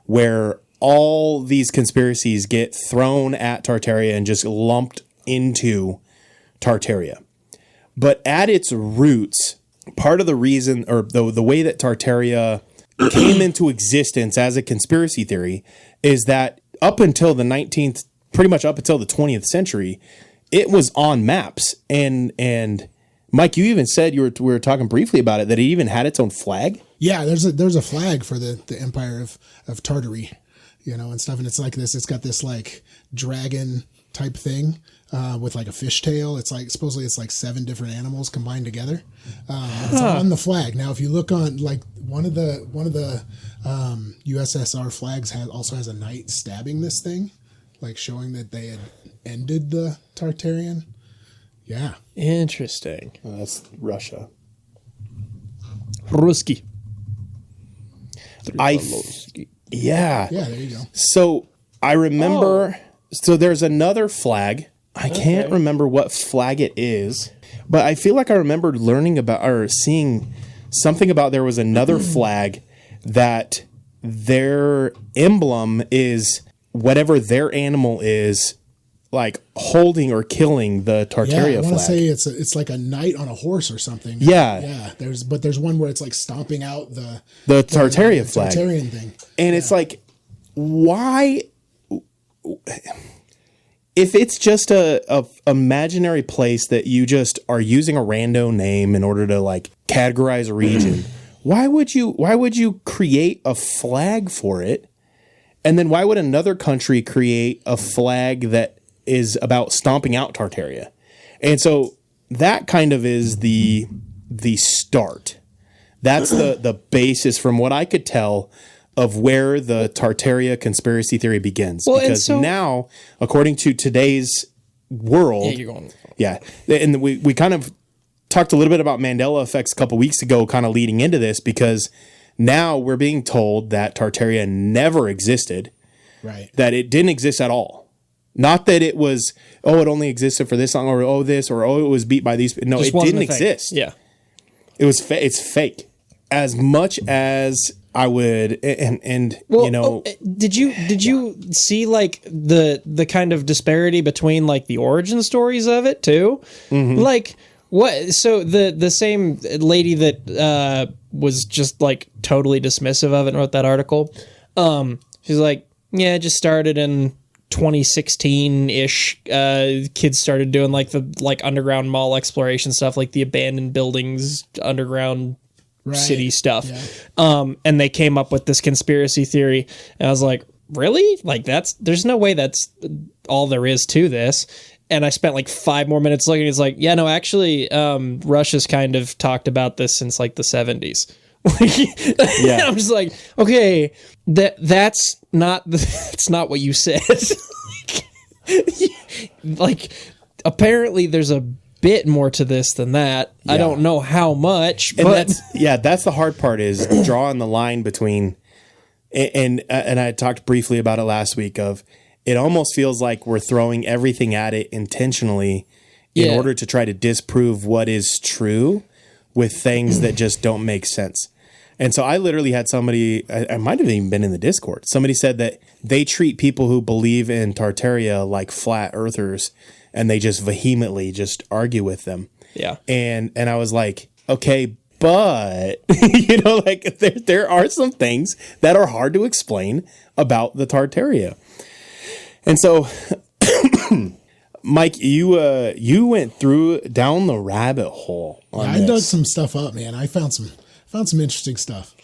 where all these conspiracies get thrown at Tartaria and just lumped into Tartaria. But at its roots, part of the reason, or the way that Tartaria came into existence as a conspiracy theory is that up until the 19th, pretty much up until the 20th century, it was on maps. And Mike, you even said we were talking briefly about it, that it even had its own flag. Yeah, there's a flag for the Empire of Tartary, and stuff. And it's like this. It's got this like dragon type thing with like a fishtail. It's like supposedly it's like 7 different animals combined together. It's on the flag. Now, if you look on like one of the USSR flags also has a knight stabbing this thing, like showing that they had ended the Tartarian. Yeah. Interesting. That's Russia. Ruski. Yeah. Yeah, there you go. So I remember, so there's another flag. I can't remember what flag it is, but I feel like I remember learning about or seeing something about there was another flag that their emblem is whatever their animal is, like holding or killing the Tartaria I want to flag. say it's like a knight on a horse or something. Yeah. Yeah. There's one where it's like stomping out the Tartaria flag. Tartarian thing. And it's like, why? If it's just a imaginary place that you just are using a rando name in order to like categorize a region, why would you create a flag for it? And then why would another country create a flag that is about stomping out Tartaria? And so that kind of is the start. That's the basis from what I could tell of where the Tartaria conspiracy theory begins. Well, because now, according to today's world, and we kind of talked a little bit about Mandela effects a couple weeks ago, kind of leading into this, because now we're being told that Tartaria never existed, right? That it didn't exist at all. Not that it was, it only existed for this song, or it was beat by these. No, Just it didn't exist. Yeah, it was. It's fake. As much as I would, and Well, you know, did you see like the kind of disparity between like the origin stories of it too? Like what? So the same lady that was just like totally dismissive of it and wrote that article. She's like, yeah, it just started in 2016-ish. Kids started doing like the underground mall exploration stuff, like the abandoned buildings, underground city stuff. Yeah. And they came up with this conspiracy theory, and I was like, really? Like there's no way that's all there is to this. And I spent like 5 more minutes looking. It's like, yeah, no, actually, Russia's kind of talked about this since like the 70s. Yeah. I'm just like, okay, that's not what you said. Like, apparently there's a bit more to this than that. Yeah. I don't know how much, and but that's the hard part, is drawing the line between, and I talked briefly about it last week, of it almost feels like we're throwing everything at it intentionally in order to try to disprove what is true with things that just don't make sense. And so I literally had somebody, I might have even been in the Discord, somebody said that they treat people who believe in Tartaria like flat earthers, and they just vehemently just argue with them. Yeah. And I was like, okay, but like there are some things that are hard to explain about the Tartaria. And so Mike, you went down the rabbit hole on I dug some stuff up, man. I found some interesting stuff.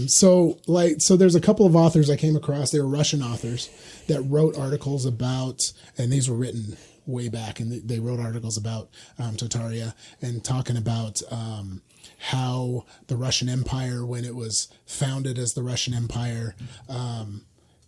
So there's a couple of authors I came across. They were Russian authors that wrote articles about, and these were written way back, and they wrote articles about Tartaria, and talking about how the Russian Empire, when it was founded as the Russian Empire,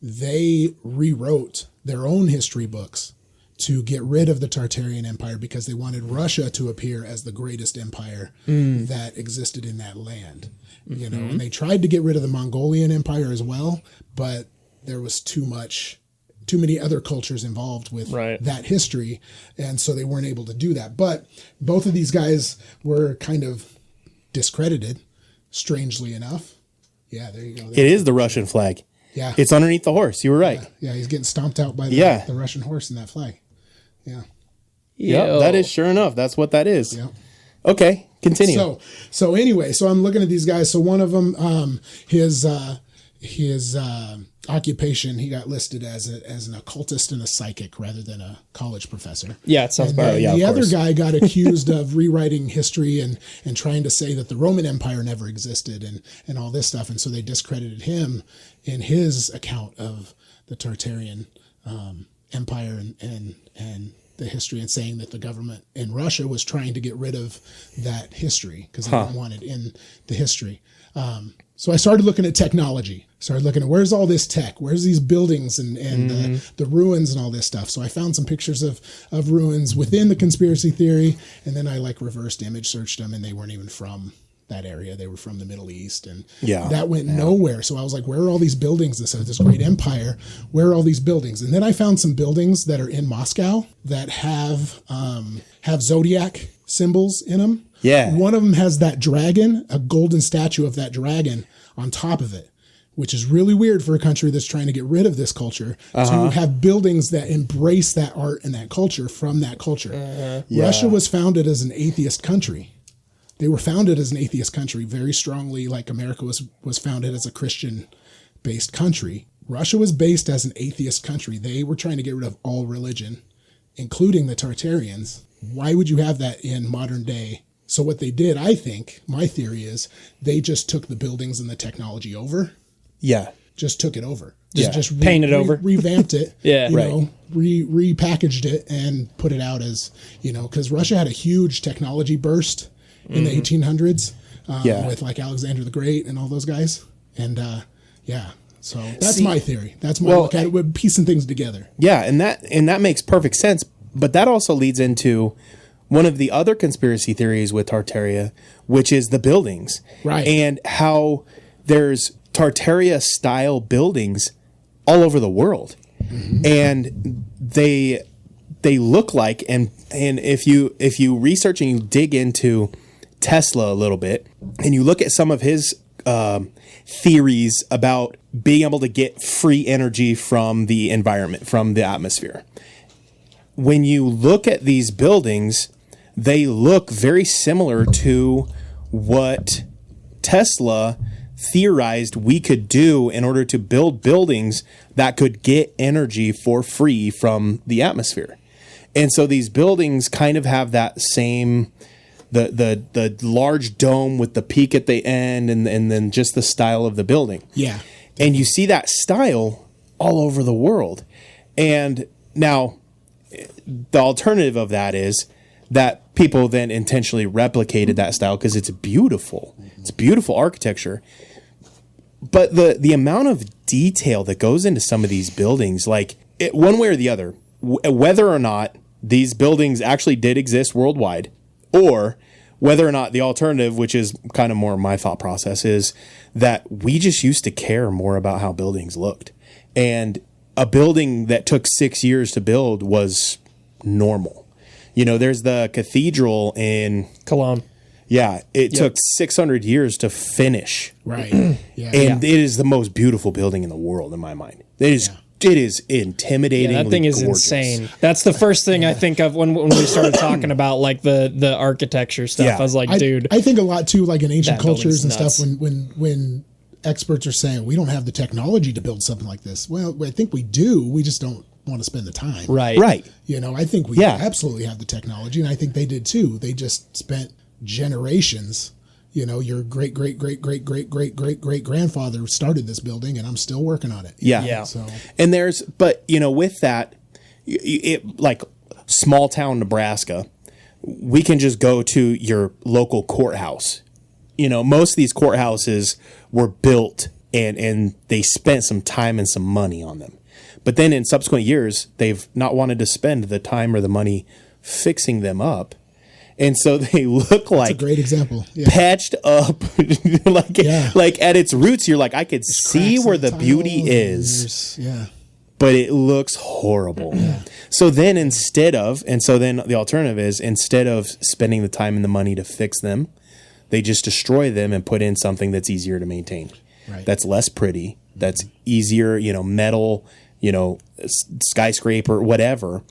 they rewrote their own history books to get rid of the Tartarian Empire, because they wanted Russia to appear as the greatest empire that existed in that land. You know, and they tried to get rid of the Mongolian Empire as well, but there was too many other cultures involved with that history, and so they weren't able to do that. But both of these guys were kind of discredited, strangely enough. Yeah, there you go. It is the Russian flag. Yeah. It's underneath the horse. You were right. Yeah, he's getting stomped out by the Russian horse in that flag. Yeah. Yeah, that is sure enough. That's what that is. Yeah. Okay, continue. So anyway, so I'm looking at these guys. So one of them, his occupation, he got listed as an occultist and a psychic rather than a college professor. Yeah, it sounds about right. The other guy got accused of rewriting history and trying to say that the Roman Empire never existed and all this stuff. And so they discredited him in his account of the Tartarian Empire and the history, and saying that the government in Russia was trying to get rid of that history because they didn't want it in the history. So I started looking at technology. Started looking at where's all this tech? Where's these buildings and the ruins and all this stuff? So I found some pictures of ruins within the conspiracy theory, and then I reversed image searched them, and they weren't even from that area. They were from the Middle East, and that went nowhere. So I was like, where are all these buildings? This great empire. Where are all these buildings? And then I found some buildings that are in Moscow that have zodiac symbols in them. Yeah. One of them has that dragon, a golden statue of that dragon on top of it, which is really weird for a country that's trying to get rid of this culture to have buildings that embrace that art and that culture from that culture. Russia was founded as an atheist country. They were founded as an atheist country very strongly, like America was founded as a Christian-based country. Russia was based as an atheist country. They were trying to get rid of all religion, including the Tartarians. Why would you have that in modern day? So what they did, I think, my theory is, they just took the buildings and the technology over. Yeah. Just took it over. Just painted over. Revamped it. Yeah. Repackaged it and put it out as, because Russia had a huge technology burst in the 1800s with Alexander the Great and all those guys. And so that's my theory. That's my look at it. We're piecing things together. Yeah, and that makes perfect sense. But that also leads into one of the other conspiracy theories with Tartaria, which is the buildings. Right. And how there's Tartaria style buildings all over the world. Mm-hmm. And they look like, and if you research and you dig into Tesla a little bit, and you look at some of his theories about being able to get free energy from the environment, from the atmosphere. When you look at these buildings, they look very similar to what Tesla theorized we could do in order to build buildings that could get energy for free from the atmosphere. And so these buildings kind of have that same, the large dome with the peak at the end, and then just the style of the building. Yeah. And you see that style all over the world. And now the alternative of that is that people then intentionally replicated that style because it's beautiful. It's beautiful architecture. But the amount of detail that goes into some of these buildings, like one way or the other, whether or not these buildings actually did exist worldwide, or whether or not the alternative, which is kind of more my thought process, is that we just used to care more about how buildings looked. And a building that took 6 years to build was normal. You know, there's the cathedral in Cologne. Yeah, it took 600 years to finish. Right. Yeah. And it is the most beautiful building in the world in my mind. It is intimidating. Yeah, that thing is insane. That's the first thing I think of when we started talking about like the architecture stuff. Yeah. I was like, dude. I think a lot too, like in ancient That cultures and building's stuff, when experts are saying we don't have the technology to build something like this. Well, I think we do. We just don't want to spend the time. Right. You know, I think we absolutely have the technology, and I think they did too. They just spent generations. You know, your great grandfather started this building, and I'm still working on it. Yeah. So, and but you know, with that, it like small town Nebraska, we can just go to your local courthouse. You know, most of these courthouses were built and they spent some time and some money on them. But then in subsequent years, they've not wanted to spend the time or the money fixing them up. And so they look like that's a great example. Yeah. Patched up, like at its roots. You're like, I could see where the beauty is, but it looks horrible. Yeah. So then the alternative is, instead of spending the time and the money to fix them, they just destroy them and put in something that's easier to maintain. Right. That's less pretty. That's easier, metal, skyscraper, whatever.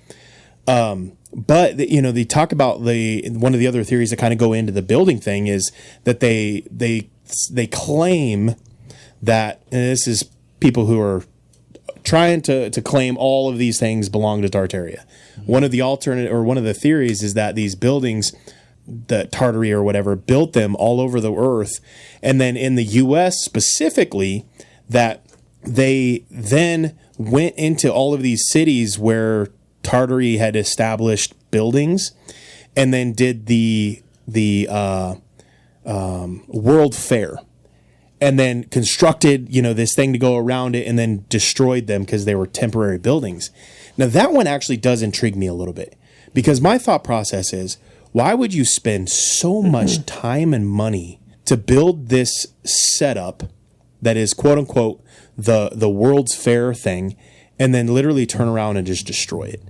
But they talk about one of the other theories that kind of go into the building thing is that they claim that, and this is people who are trying to claim all of these things belong to Tartaria. One of the theories is that these buildings, the Tartaria or whatever, built them all over the earth, and then in the U.S. specifically, that they then went into all of these cities where Tartary had established buildings, and then did the World Fair, and then constructed this thing to go around it, and then destroyed them because they were temporary buildings. Now that one actually does intrigue me a little bit, because my thought process is, why would you spend so much time and money to build this setup that is quote unquote the World's Fair thing, and then literally turn around and just destroy it?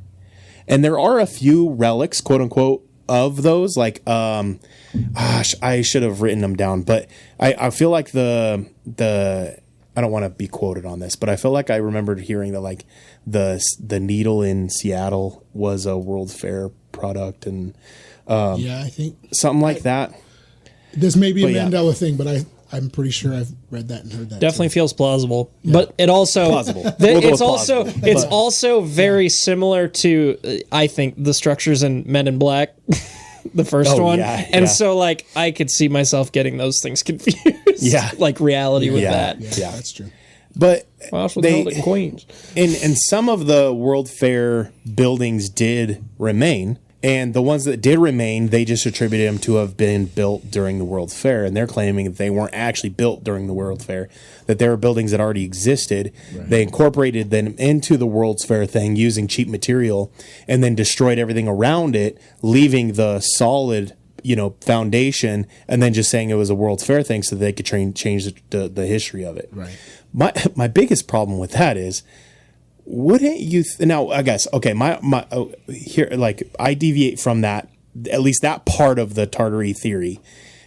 And there are a few relics, quote unquote, of those. Like, I should have written them down, but I feel like I don't want to be quoted on this, but I feel like I remembered hearing that like the needle in Seattle was a World Fair product, and I think something like that. This may be a Mandela thing, but I'm pretty sure I've read that and heard that. Definitely feels plausible, but it also plausible. It's also very similar to I think the structures in Men in Black, the first one, so like I could see myself getting those things confused. Like reality with that. Yeah, that's true. But they held in Queens, and some of the World Fair buildings did remain. And the ones that did remain, they just attributed them to have been built during the World Fair. And they're claiming that they weren't actually built during the World Fair, that they were buildings that already existed. Right. They incorporated them into the World's Fair thing using cheap material, and then destroyed everything around it, leaving the solid, foundation, and then just saying it was a World's Fair thing so that they could change the history of it. Right. My biggest problem with that is, wouldn't you now? I guess here, like, I deviate from that, at least that part of the Tartary theory,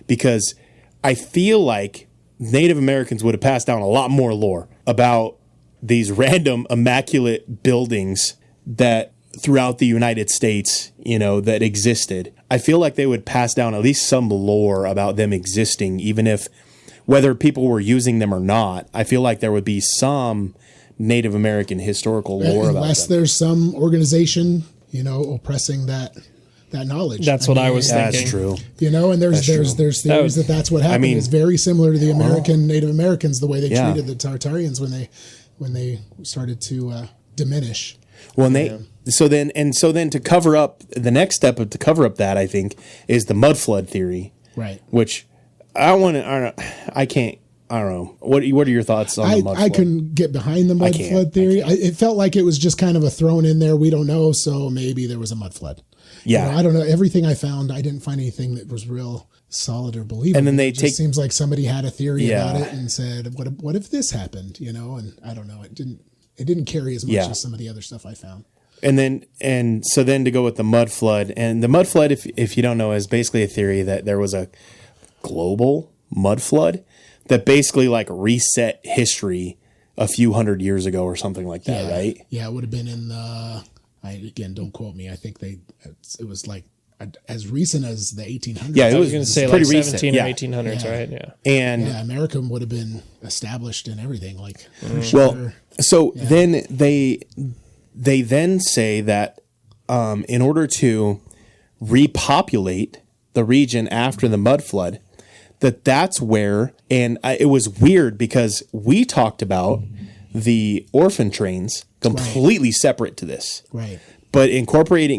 because I feel like Native Americans would have passed down a lot more lore about these random immaculate buildings that throughout the United States, that existed. I feel like they would pass down at least some lore about them existing, even if whether people were using them or not. I feel like there would be some Native American historical lore about unless them. there's some organization, oppressing that knowledge. That's what I was thinking. That's true. And there's theories that's what happened. It's very similar to the Native Americans, the way they treated the Tartarians when they started to diminish. Well, so then to cover up the next step to cover up that, I think, is the mud flood theory, Right. Which I don't know. What are your thoughts on the mud flood? I couldn't get behind the mud flood theory. It felt like it was just kind of a thrown in there. We don't know, so maybe there was a mud flood. Yeah, I don't know. Everything I found, I didn't find anything that was real solid or believable. And then it just seems like somebody had a theory about it and said, "What if this happened?" And I don't know. It didn't carry as much as some of the other stuff I found. And so then to go with the mud flood, and the mud flood, if you don't know, is basically a theory that there was a global mud flood that basically like reset history a few hundred years ago or something like that, right? Yeah, it would have been in the. Again, don't quote me. I think it was like as recent as the 1800s. Yeah, I was going to say like 17 or 1800s, right? Yeah. And America would have been established and everything. Like, well, so then they then say that in order to repopulate the region after the mud flood, that's where, and it was weird because we talked about the orphan trains completely separate to this. Right. But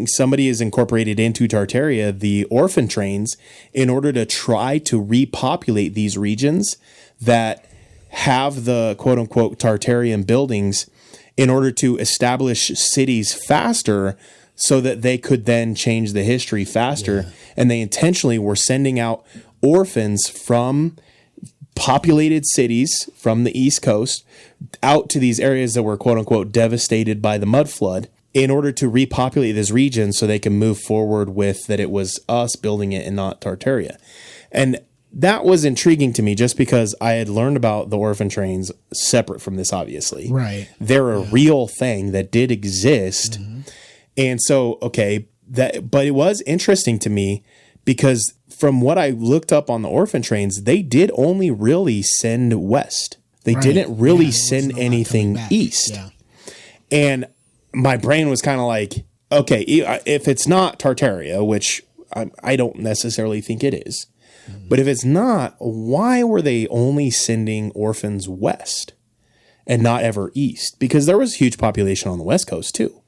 somebody is incorporated into Tartaria, the orphan trains, in order to try to repopulate these regions that have the quote unquote Tartarian buildings in order to establish cities faster so that they could then change the history faster. Yeah. And they intentionally were sending out orphans from populated cities from the East Coast out to these areas that were quote unquote devastated by the mud flood in order to repopulate this region so they can move forward with that it was us building it and not Tartaria. And that was intriguing to me just because I had learned about the orphan trains separate from this, obviously. Right. They're a real thing that did exist. Mm-hmm. And so, but it was interesting to me because from what I looked up on the orphan trains, they did only really send west. They didn't really send anything east. Yeah. And my brain was kind of like, okay, if it's not Tartaria, which I don't necessarily think it is, but if it's not, why were they only sending orphans west and not ever east? Because there was a huge population on the West Coast too.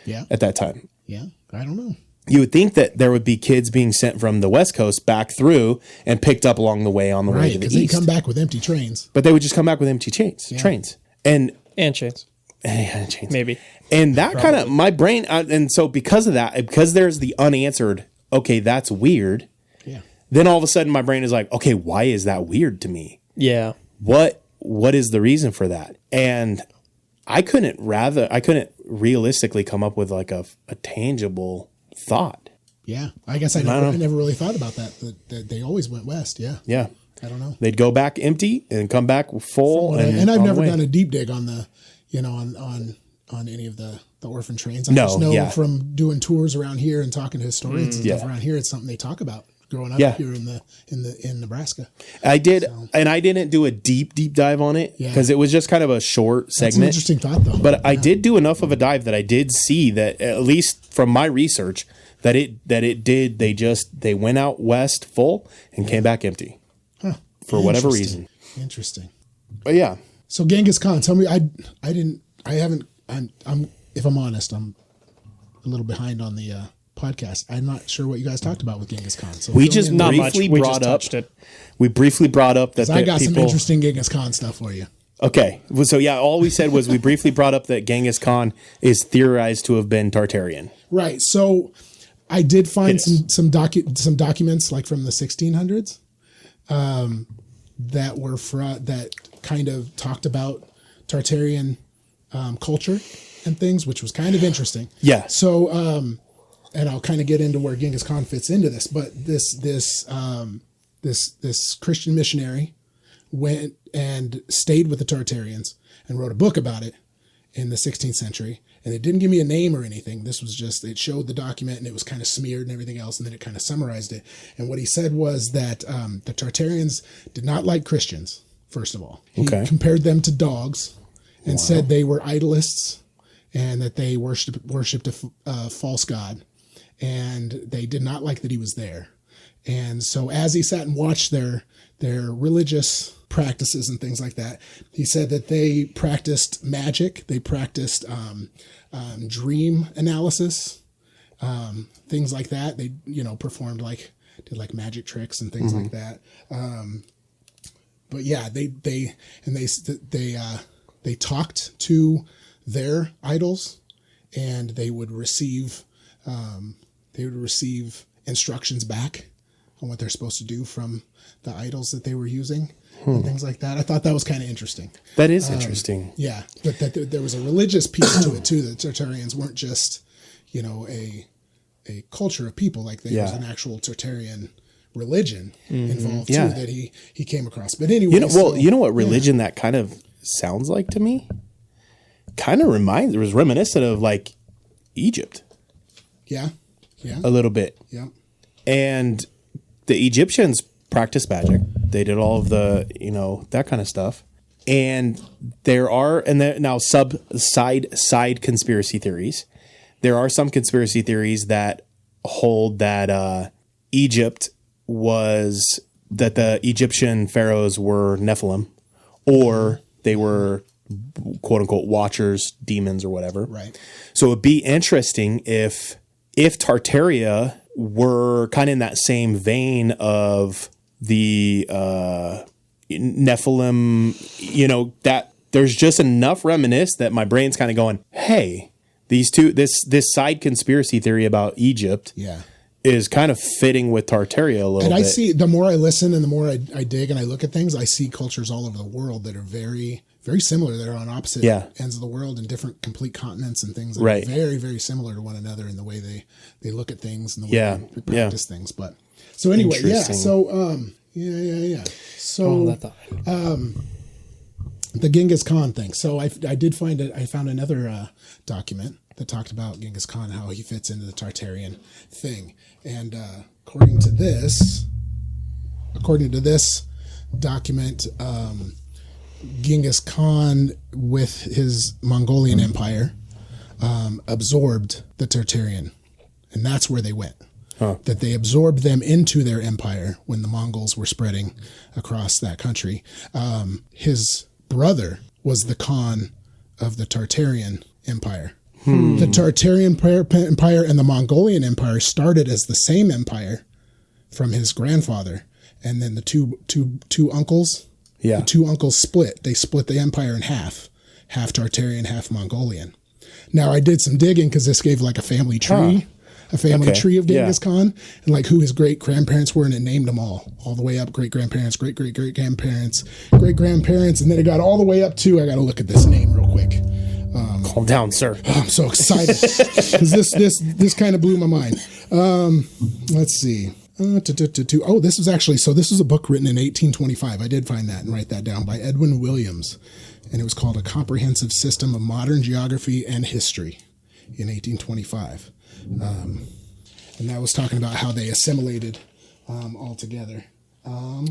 Yeah. At that time. Yeah. I don't know. You would think that there would be kids being sent from the West Coast back through and picked up along the way on the way to the east. Because they come back with empty trains. But they would just come back with empty trains. And chains. Chains. Maybe. And that kind of, my brain, and so because of that, because there's the unanswered, okay, that's weird. Yeah. Then all of a sudden my brain is like, okay, why is that weird to me? Yeah. What is the reason for that? And I couldn't realistically come up with like a tangible thought. Yeah. I guess I never really thought about that they always went west. Yeah. Yeah. I don't know. They'd go back empty and come back full. And I've never done a deep dig on the, on any of the orphan trains. I just know from doing tours around here and talking to historians and stuff around here, it's something they talk about growing up here in Nebraska. I did, and I didn't do a deep dive on it because it was just kind of a short segment. That's an interesting thought, though. But I did do enough of a dive that I did see that, at least from my research, that it did. They went out west full and came back empty for whatever reason. Interesting. But yeah. So Genghis Khan, tell me, if I'm honest, I'm a little behind on the podcast. I'm not sure what you guys talked about with Genghis Khan. So we just briefly brought up that I got some interesting Genghis Khan stuff for you. Okay. So yeah, all we said was we briefly brought up that Genghis Khan is theorized to have been Tartarian. Right. So I did find some documents like from the 1600s that kind of talked about Tartarian culture and things, which was kind of interesting. Yeah. So, and I'll kind of get into where Genghis Khan fits into this, but this Christian missionary went and stayed with the Tartarians and wrote a book about it in the 16th century. And it didn't give me a name or anything. This was just, it showed the document and it was kind of smeared and everything else. And then it kind of summarized it. And what he said was that the Tartarians did not like Christians, first of all. He compared them to dogs and said they were idolists and that they worshipped a false god. And they did not like that he was there. And so as he sat and watched their religious practices and things like that, he said that they practiced magic, they practiced dream analysis, things like that. They, performed did magic tricks and things like that. But yeah, they talked to their idols, and they would receive instructions back on what they're supposed to do from the idols that they were using and things like that. I thought that was kind of interesting. That is interesting. Yeah, but that there was a religious piece to it too. The Tartarians weren't just, a culture of people. Like there was an actual Tartarian religion involved too that he came across. But anyway, you know what religion that kind of sounds like to me? Kind of it was reminiscent of like Egypt. Yeah. A little bit. Yeah. And the Egyptians practiced magic. They did all of the, that kind of stuff. And there are now side conspiracy theories. There are some conspiracy theories that hold that Egypt was that the Egyptian pharaohs were Nephilim, or they were quote unquote watchers, demons, or whatever. Right. So it'd be interesting if Tartaria were kind of in that same vein of the Nephilim, that there's just enough reminisce that my brain's kind of going, hey, this side conspiracy theory about Egypt is kind of fitting with Tartaria a little bit. And I see, the more I listen and the more I dig and I look at things, I see cultures all over the world that are very, very similar, that are on opposite ends of the world and different complete continents and things that are very, very similar to one another in the way they look at things and the way they practice things. But so anyway, So the Genghis Khan thing. So I found another document that talked about Genghis Khan, how he fits into the Tartarian thing. And according to this document, Genghis Khan, with his Mongolian Empire, absorbed the Tartarian, and that's where they went. That they absorbed them into their empire when the Mongols were spreading across that country. His brother was the Khan of the Tartarian Empire. The Tartarian Empire and the Mongolian Empire started as the same empire from his grandfather, and then the two uncles. The two uncles split. They split the empire in half Tartarian, half Mongolian. Now I did some digging because this gave like a family tree. A family tree of Genghis Khan, and like who his great grandparents were, and it named them all the way up: great grandparents, great great great grandparents, great grandparents, and then it got all the way up to, I got to look at this name real quick. Calm down, sir. I'm so excited because this kind of blew my mind. Let's see. Oh, this was a book written in 1825. I did find that and write that down, by Edwin Williams, and it was called A Comprehensive System of Modern Geography and History in 1825. And that was talking about how they assimilated all together. I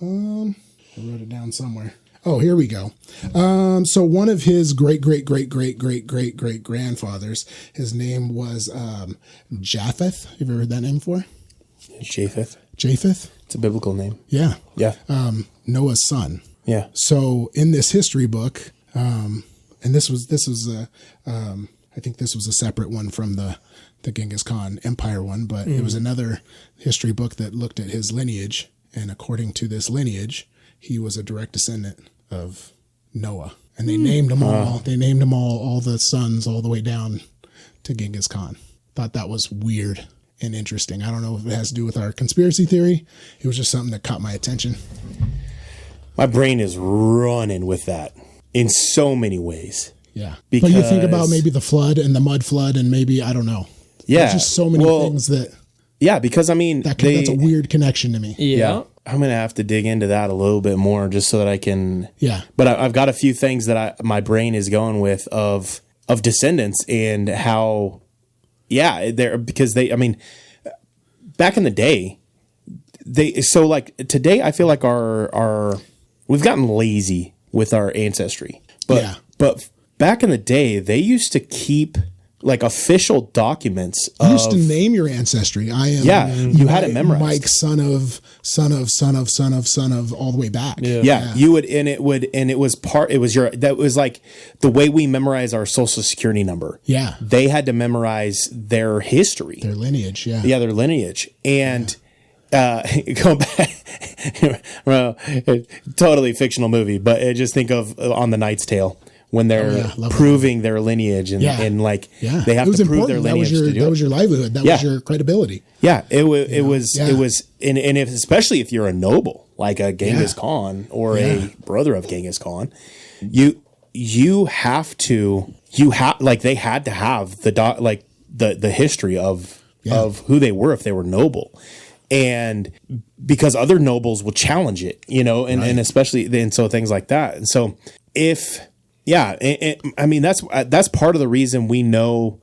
wrote it down somewhere. Oh, here we go. So one of his great grandfathers, his name was Japheth. Have you ever heard that name before? Japheth. It's a biblical name. Yeah. Yeah. Noah's son. Yeah. So in this history book, and this was I think this was a separate one from the Genghis Khan Empire one, but it was another history book that looked at his lineage. And according to this lineage, he was a direct descendant of Noah. And they named them all. They named them all the sons, all the way down to Genghis Khan. Thought that was weird and interesting. I don't know if it has to do with our conspiracy theory. It was just something that caught my attention. My brain is running with that in so many ways. Yeah. But you think about maybe the flood and the mud flood, and maybe, I don't know. Yeah. There's just so many things that... Yeah, because I mean... That's a weird connection to me. Yeah. I'm gonna have to dig into that a little bit more just so that I can. Yeah. But I've got a few things that my brain is going with of descendants and how, they're because they. I mean, back in the day, today I feel like our we've gotten lazy with our ancestry, but back in the day they used to keep like official documents. You used to name your ancestry. I am. Yeah, you had it memorized. Mike, son of, all the way back. Yeah, you would, and it was that was like the way we memorize our social security number. Yeah, they had to memorize their history, their lineage. Yeah, their lineage, and. Going back, well, totally fictional movie, but just think of On the Knight's Tale when they're proving their lineage and they have to prove their lineage. That was your livelihood. That was your credibility. Yeah, it was, and especially if you're a noble like a Genghis Khan or a brother of Genghis Khan, they had to have the history of who they were if they were noble. And because other nobles will challenge it, and especially so things like that. And so I mean, that's part of the reason we know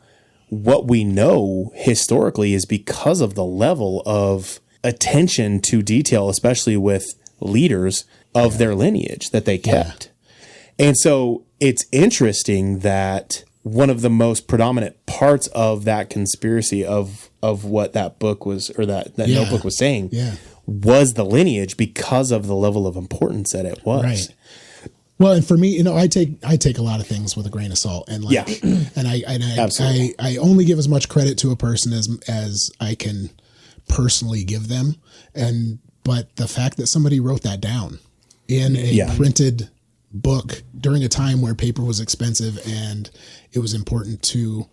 what we know historically is because of the level of attention to detail, especially with leaders of their lineage that they kept. And so it's interesting that one of the most predominant parts of that conspiracy of what that book was, or that notebook was saying, was the lineage because of the level of importance that it was. Right. Well, and for me, I take a lot of things with a grain of salt, and I only give as much credit to a person as I can personally give them, but the fact that somebody wrote that down in a printed book during a time where paper was expensive and it was important to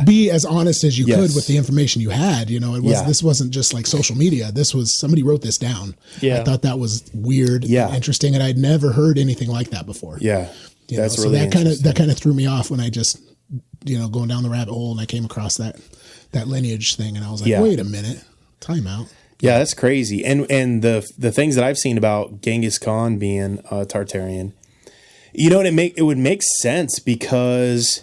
be as honest as you could with the information you had. This wasn't just like social media. This was somebody wrote this down. I thought that was weird and interesting, and I'd never heard anything like that before. That's really that kind of threw me off when I just going down the rabbit hole and I came across that lineage thing, and I was like, wait a minute, time out. Yeah, that's crazy. And the things that I've seen about Genghis Khan being Tartarian, it would make sense because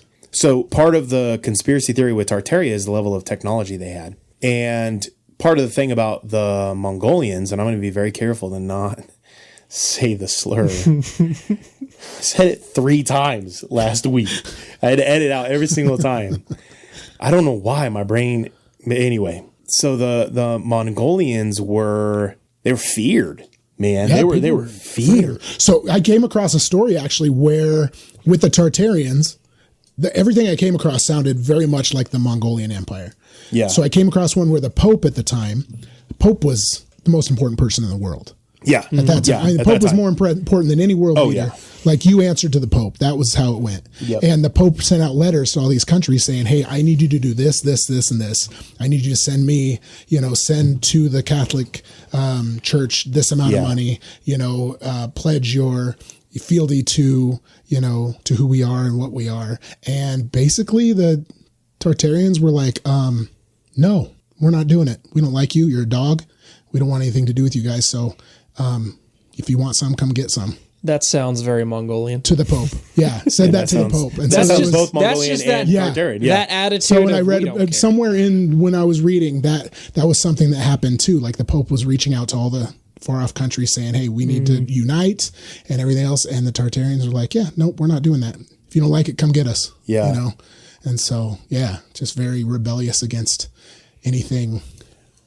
part of the conspiracy theory with Tartaria is the level of technology they had. And part of the thing about the Mongolians, and I'm going to be very careful to not say the slur. I said it 3 times last week. I had to edit out every single time. I don't know why my brain, anyway. So the Mongolians were feared, man. Yeah, they were feared. So I came across a story actually where with the Tartarians, everything I came across sounded very much like the Mongolian Empire. Yeah. So I came across one where the Pope at the time, the Pope was the most important person in the world. Yeah. At that time. The Pope was more important than any world leader. Yeah. Like you answered to the Pope. That was how it went. Yep. And the Pope sent out letters to all these countries saying, hey, I need you to do this, this, this, and this. I need you to send me, send to the Catholic Church this amount of money, pledge your fealty to who we are and what we are. And basically the Tartarians were like, no, we're not doing it. We don't like you. You're a dog. We don't want anything to do with you guys. So if you want some, come get some. That sounds very Mongolian. To the Pope. Yeah. Said that to the Pope. And that's just both Mongolian and Tartarian. Yeah. That attitude. So when I read somewhere when I was reading that was something that happened too. Like the Pope was reaching out to all the far off countries saying, hey, we need to unite and everything else. And the Tartarians were like, yeah, nope, we're not doing that. If you don't like it, come get us. Yeah. And so, just very rebellious against anything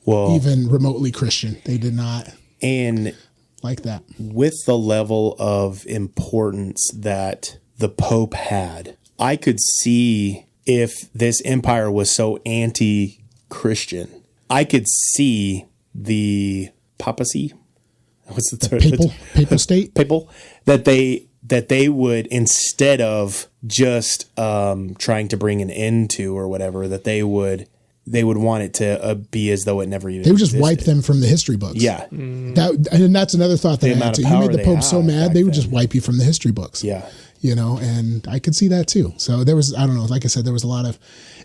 even remotely Christian. They did not. And like that. With the level of importance that the Pope had, I could see if this empire was so anti-Christian, I could see the papacy. What's the term? Papal state? Papal. That they would, instead of just trying to bring an end to or whatever, that they would want it to be as though it never even They would just existed. wipe them from the history books. Yeah. And that's another thought that I had too. You made the Pope so mad, they would just wipe you from the history books. Yeah. And I could see that too. So there was, I don't know, like I said, there was a lot of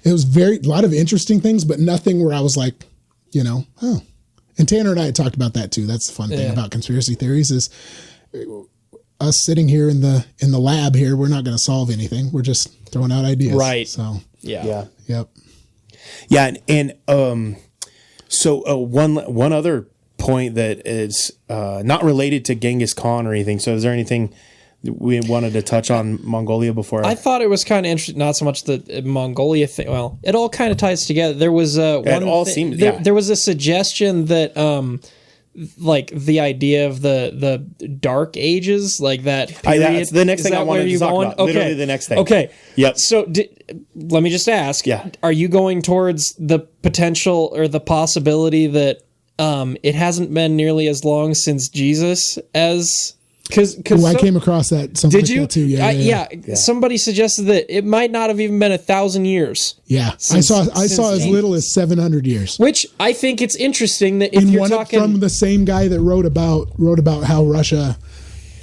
interesting things, but nothing where I was like, oh, And Tanner and I had talked about that too. That's the fun thing about conspiracy theories is us sitting here in the lab here. We're not going to solve anything. We're just throwing out ideas. Right. So Yeah. Yep. Yeah. So one other point that is not related to Genghis Khan or anything. So is there anything we wanted to touch on Mongolia before? I thought it was kind of interesting. Not so much the Mongolia thing. Well, it all kind of ties together. There was there was a suggestion that like the idea of the Dark Ages, like that period. That's the next thing I wanted to talk about. Okay. Literally the next thing. Okay. Yep. So let me just ask. Yeah. Are you going towards the potential or the possibility that it hasn't been nearly as long since Jesus as... Because I came across that. Did you? Like that too. Yeah. Somebody suggested that it might not have even been 1,000 years. Yeah, I saw as little as 700 years. Which I think it's interesting that if you're talking from the same guy that wrote about how Russia,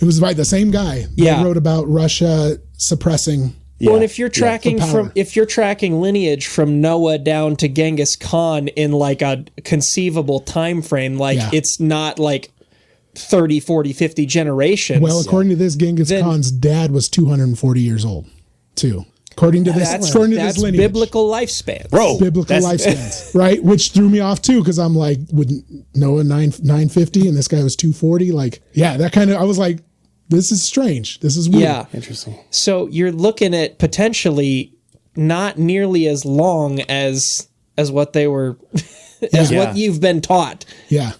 it was by the same guy that wrote about Russia suppressing. Well, and if you're tracking lineage from Noah down to Genghis Khan in like a conceivable time frame, it's not like 30, 40, 50 generations. Well, according to this, Genghis Khan's dad was 240 years old, too. According to this lineage. Biblical lifespan. Bro. Biblical lifespans, right? Which threw me off, too, because I'm like, would Noah 950 and this guy was 240? Like, that kind of, I was like, this is strange. This is weird. Yeah. Interesting. So you're looking at potentially not nearly as long as what they were, what you've been taught. Yeah.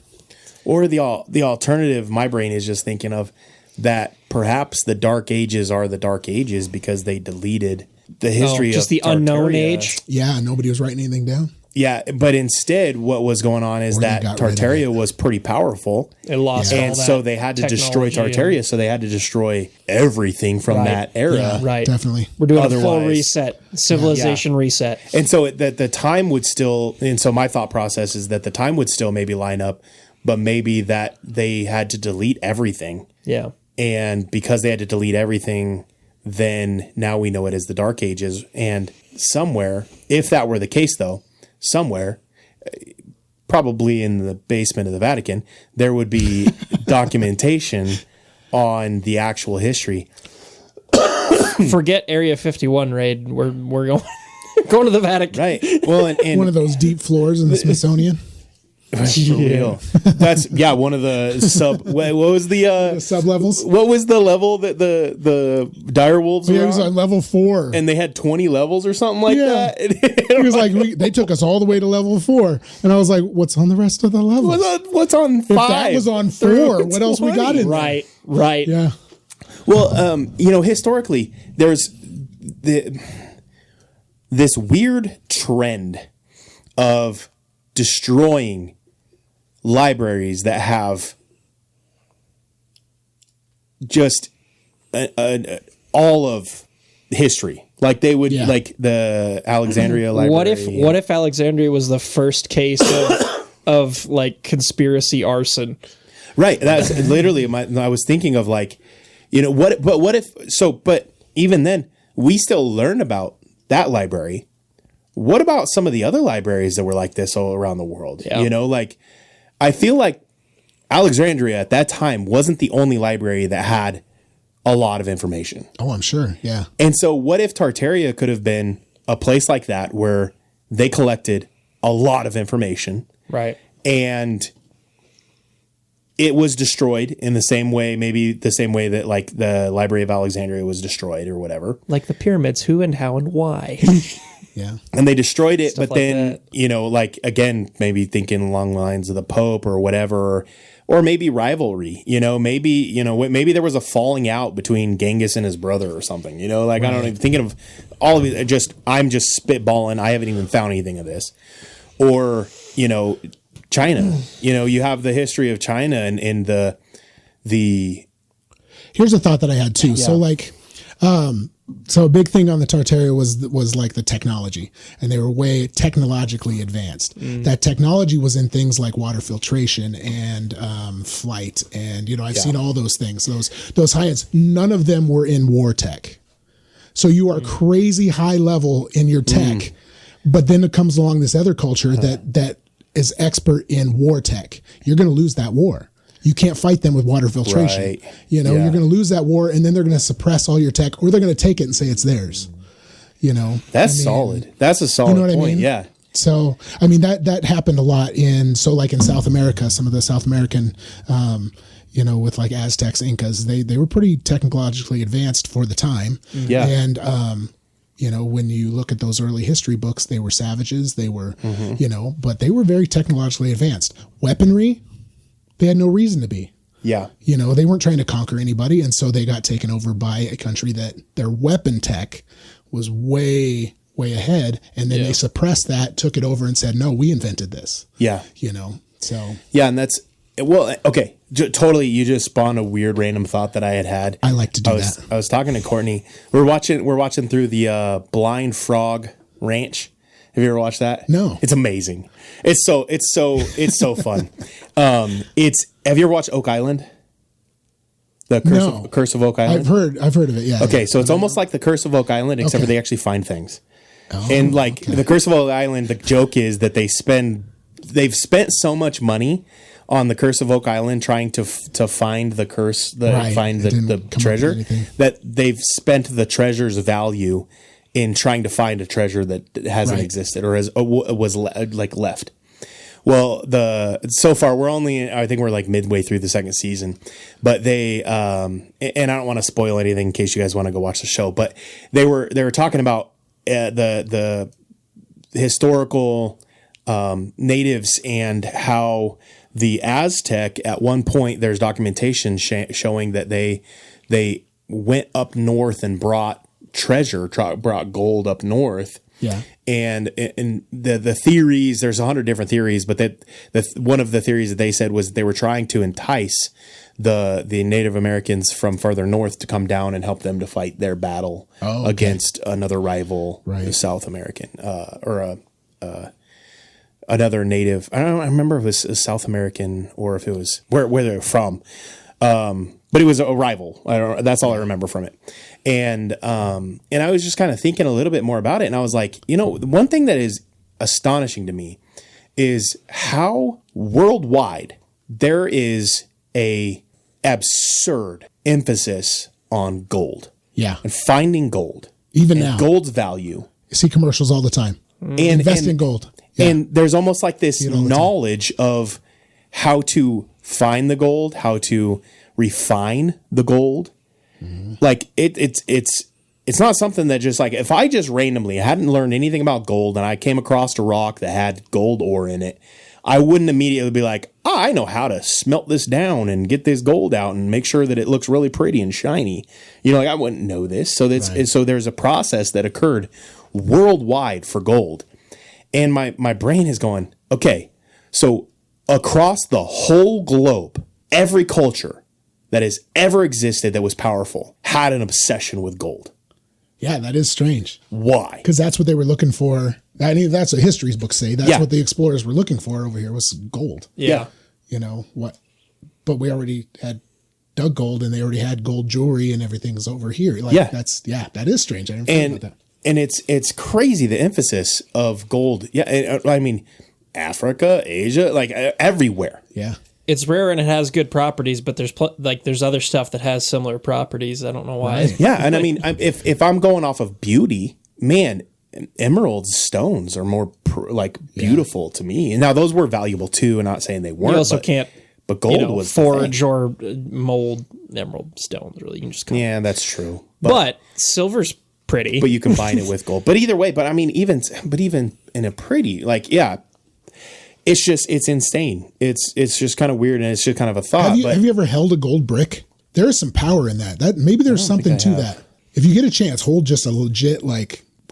Or the alternative, my brain is just thinking of that perhaps the Dark Ages are the Dark Ages because they deleted the history just of the Tartaria. unknown age. Yeah, nobody was writing anything down. Yeah, but instead what was going on is that Tartaria was pretty powerful. It lost all that so they had to destroy Tartaria, so they had to destroy everything from that era. Yeah, right. Definitely. We're doing a full reset, civilization reset. And so that the time would still, and so my thought process is that the time would still maybe line up, but maybe that they had to delete everything. Yeah. And because they had to delete everything, then now we know it as the Dark Ages. And somewhere, if that were the case though, somewhere, probably in the basement of the Vatican, there would be documentation on the actual history. Forget Area 51 raid. We're going going to the Vatican. Right. Well, and one of those deep floors in the Smithsonian. For real. That's one of the sub. What was the sub levels? What was the level that the dire wolves were it was on level 4, and they had 20 levels or something like that. It was like they took us all the way to level 4, and I was like, "What's on the rest of the levels? What's on 5? If that was on 4, what else we got in there?" Right. Yeah. Well, historically, there's this weird trend of destroying libraries that have just all of history. Like they would, like the Alexandria library. What if Alexandria was the first case of like conspiracy arson? Right. That's literally I was thinking of like, but even then we still learn about that library. What about some of the other libraries that were like this all around the world? Yeah. I feel like Alexandria at that time wasn't the only library that had a lot of information. Oh, I'm sure. Yeah. And so what if Tartaria could have been a place like that where they collected a lot of information? Right. And it was destroyed in the same way, maybe the same way that like the Library of Alexandria was destroyed or whatever. Like the pyramids, who and how and why. Yeah. And they destroyed it, but like then, again, maybe thinking along the lines of the Pope or whatever, or maybe rivalry, maybe there was a falling out between Genghis and his brother or something, I don't know, thinking of all of it, I'm just spitballing. I haven't even found anything of this. Or, China, you have the history of China and the Here's a thought that I had too. Yeah. So a big thing on the Tartaria was like the technology, and they were way technologically advanced. That technology was in things like water filtration and flight, and I've seen all those things. Those high ends. None of them were in war tech. So you are crazy high level in your tech, but then it comes along this other culture that is expert in war tech, you're going to lose that war. You can't fight them with water filtration. Right. You're going to lose that war, and then they're going to suppress all your tech, or they're going to take it and say it's theirs. That's solid. That's a solid point. I mean? Yeah. So, I mean, that happened a lot in South America, some of the South American, with like Aztecs, Incas, they were pretty technologically advanced for the time. Yeah. And, when you look at those early history books, they were savages, they were, but they were very technologically advanced. Weaponry, they had no reason to be. Yeah. They weren't trying to conquer anybody. And so they got taken over by a country that their weapon tech was way ahead. And then they suppressed that, took it over and said, no, we invented this. Yeah. So. Yeah. And that's, well, okay. Totally. You just spawned a weird random thought that I had. I like to do that. I was talking to Courtney. We're watching through the Blind Frog Ranch. Have you ever watched that? No. It's amazing. It's so fun. Have you ever watched Oak Island? The Curse of Oak Island? I've heard of it, yeah. Okay, so it's almost like the Curse of Oak Island, except for they actually find things. Oh, and the Curse of Oak Island, the joke is that they've spent so much money on the Curse of Oak Island trying to find the curse, find the treasure, that they've spent the treasure's value in trying to find a treasure that hasn't existed or was left. Well, so far I think we're like midway through the second season, but they and I don't want to spoil anything in case you guys want to go watch the show, but they were talking about the historical natives and how the Aztec at one point there's documentation showing that they went up north and brought gold up north. Yeah. And the theories, there's 100 different theories, but one of the theories that they said was they were trying to entice the Native Americans from further north to come down and help them to fight their battle against another rival South American or another native. I don't remember if it was a South American or if it was where they were from. But it was a rival. That's all I remember from it. And I was just kind of thinking a little bit more about it. And I was like, one thing that is astonishing to me is how worldwide there is a absurd emphasis on gold. Yeah. And finding gold. Even now. Gold's value. You see commercials all the time. Invest in gold. Yeah. And there's almost like this knowledge of how to find the gold, how to refine the gold. Mm-hmm. Like it's not something that just like, if I just randomly hadn't learned anything about gold and I came across a rock that had gold ore in it, I wouldn't immediately be like, I know how to smelt this down and get this gold out and make sure that it looks really pretty and shiny. I wouldn't know this. So so there's a process that occurred worldwide for gold. And my brain is going, okay, so across the whole globe, every culture that has ever existed that was powerful had an obsession with gold. Yeah, that is strange. Why? Because that's what they were looking for. I mean, that's what history's books say. That's what the explorers were looking for over here was gold. Yeah. But we already had dug gold and they already had gold jewelry and everything's over here. That is strange. I didn't think about that. And it's crazy, the emphasis of gold. Yeah, I mean, Africa, Asia, like everywhere. Yeah. It's rare and it has good properties, but there's other stuff that has similar properties. I don't know why. Right. Yeah, and I mean, if I'm going off of beauty, man, emerald stones are more beautiful to me. And now those were valuable too. I'm not saying they weren't. You also can't, but gold was forge or mold emerald stones. Really, you can just that's true. But silver's pretty. But you combine it with gold. But either way, I mean, even in a pretty it's insane. It's just kind of weird, and it's just kind of a thought. Have you ever held a gold brick? There is some power in that. Maybe there's something to that. If you get a chance, hold just a legit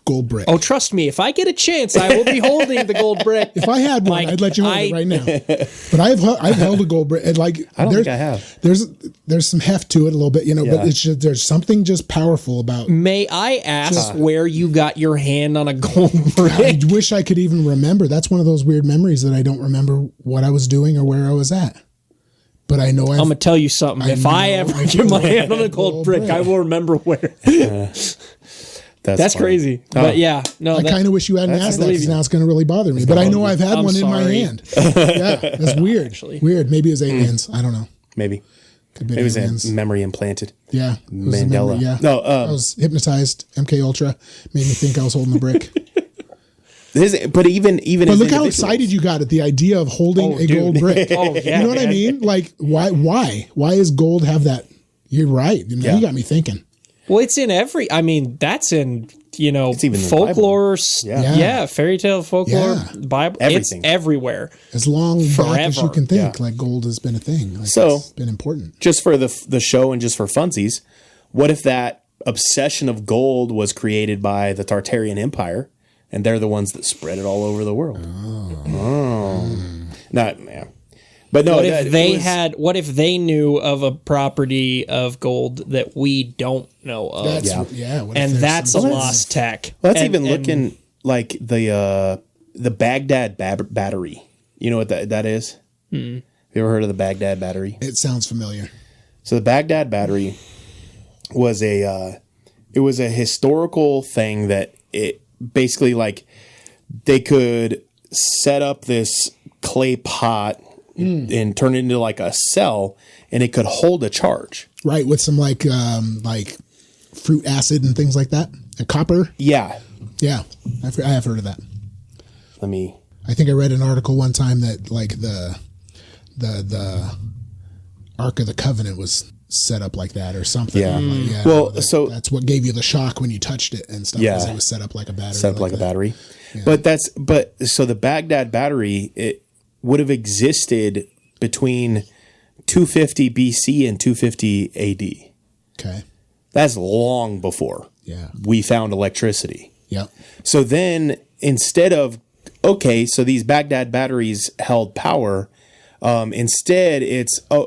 gold brick. Oh, trust me, if I get a chance, I will be holding the gold brick. If I had one, I'd let you hold it right now. But I've held a gold brick. And I don't think I have. There's some heft to it a little bit, but it's just, there's something just powerful about. May I ask where you got your hand on a gold brick? I wish I could even remember. That's one of those weird memories that I don't remember what I was doing or where I was at. But I know I'm going to tell you something. If I ever get my hand on a gold brick, I will remember where. That's funny. crazy. Oh. But yeah, no, I kind of wish you hadn't asked that because now it's going to really bother me. But I know I've had I'm one in my sorry. hand. Yeah, that's weird. Weird. Maybe it was aliens. I don't know. Maybe. Could be It was aliens. a memory implanted. Yeah. It was a Mandela. memory, yeah. No, I was hypnotized. MK Ultra made me think I was holding the brick. But even But as look how individuals- excited you got at the idea of holding a dude. gold brick. Oh, yeah, You know what I man. mean? Like, why? Why is gold have that? You're right. Yeah. You got me thinking. well, it's in every. I mean, that's in even in the folklore. Yeah. Fairy tale folklore, Yeah. Bible. Everything. It's everywhere. As long back as you Forever. can think, Yeah. like gold has been a thing. Like So- it's been important. just for the show and just for funsies, what if that obsession of gold was created by the Tartarian Empire, and they're the ones that spread it all over the world? Not, yeah. But no, What that- if they it was- had? What if they knew of a property of gold that we don't know of? That's, Yeah. yeah. What if and there's that's a some- lost tech. Well, that's And- even and looking like the Baghdad battery. You know what that is? Have you ever heard of the Baghdad battery? It sounds familiar. So the Baghdad battery was a historical thing that it basically like they could set up this clay pot and turn it into like a cell, and it could hold a charge. Right, with some like fruit acid and things like that. And copper. Yeah. Yeah, I have heard of that. Let me. I think I read an article one time that like the Ark of the Covenant was set up like that or something. Yeah. Like, yeah. Well, so- that's what gave you the shock when you touched it and stuff. Yeah. Was it was set up like a battery. Set up like a that. battery. But so the Baghdad battery, it would have existed between 250 BC and 250 AD. Okay. That's long before Yeah. we found electricity. Yep. So then instead of, okay, so these Baghdad batteries held power, instead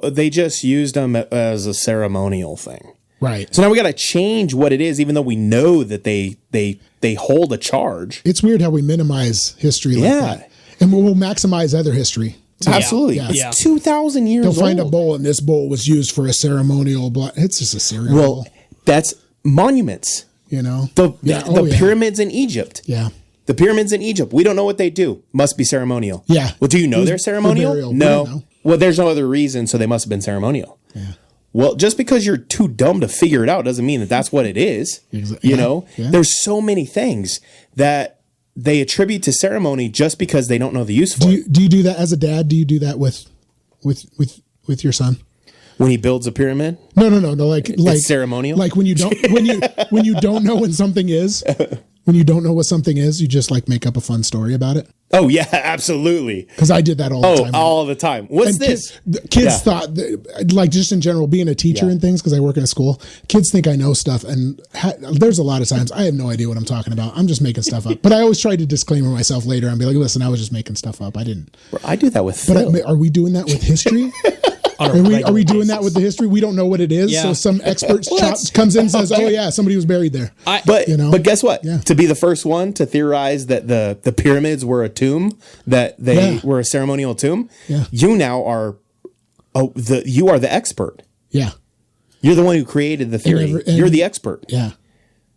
they just used them as a ceremonial thing. Right. So now we got to change what it is, even though we know that they hold a charge. It's weird how we minimize history like Yeah. that. And we'll maximize other history. too. Absolutely. Yeah. It's Yeah. 2,000 years They'll old. find a bowl and this bowl was used for a ceremonial blood. It's just a cereal Well, bowl, that's monuments. you know? The Yeah. pyramids in Egypt. Yeah. The pyramids in Egypt. We don't know what they do. Must be ceremonial. Yeah. Well, do you know It was they're for ceremonial? burial. We No. don't know. Well, there's no other reason, so they must have been ceremonial. Yeah. Well, just because you're too dumb to figure it out doesn't mean that that's what it is. Exactly. You Yeah. know, Yeah. there's so many things that they attribute to ceremony just because they don't know the use for it. Do you do that as a dad? Do you do that with your son? When he builds a pyramid, No. Like ceremonial? Like when you don't when you don't know when something is. When you don't know what something is, you just like make up a fun story about it. oh yeah, absolutely. Because I did that all the Oh, time. all the time. What's And this? Kids Yeah. thought, like just in general, being a teacher Yeah. and things, because I work in a school, kids think I know stuff. And there's a lot of times I have no idea what I'm talking about. I'm just making stuff up. But I always try to disclaimer myself later and be like, listen, I was just making stuff up. I didn't. I do that with But Phil. are we doing that with history? Are we doing that with the history? We don't know what it is. Yeah. So some expert that's- comes in and says, oh, yeah, somebody was buried there. But you know? but guess what? Yeah. To be the first one to theorize that the pyramids were a tomb, that they Yeah. were a ceremonial tomb, Yeah. you now are you are the expert. Yeah. You're the one who created the theory. and- You're the expert. Yeah.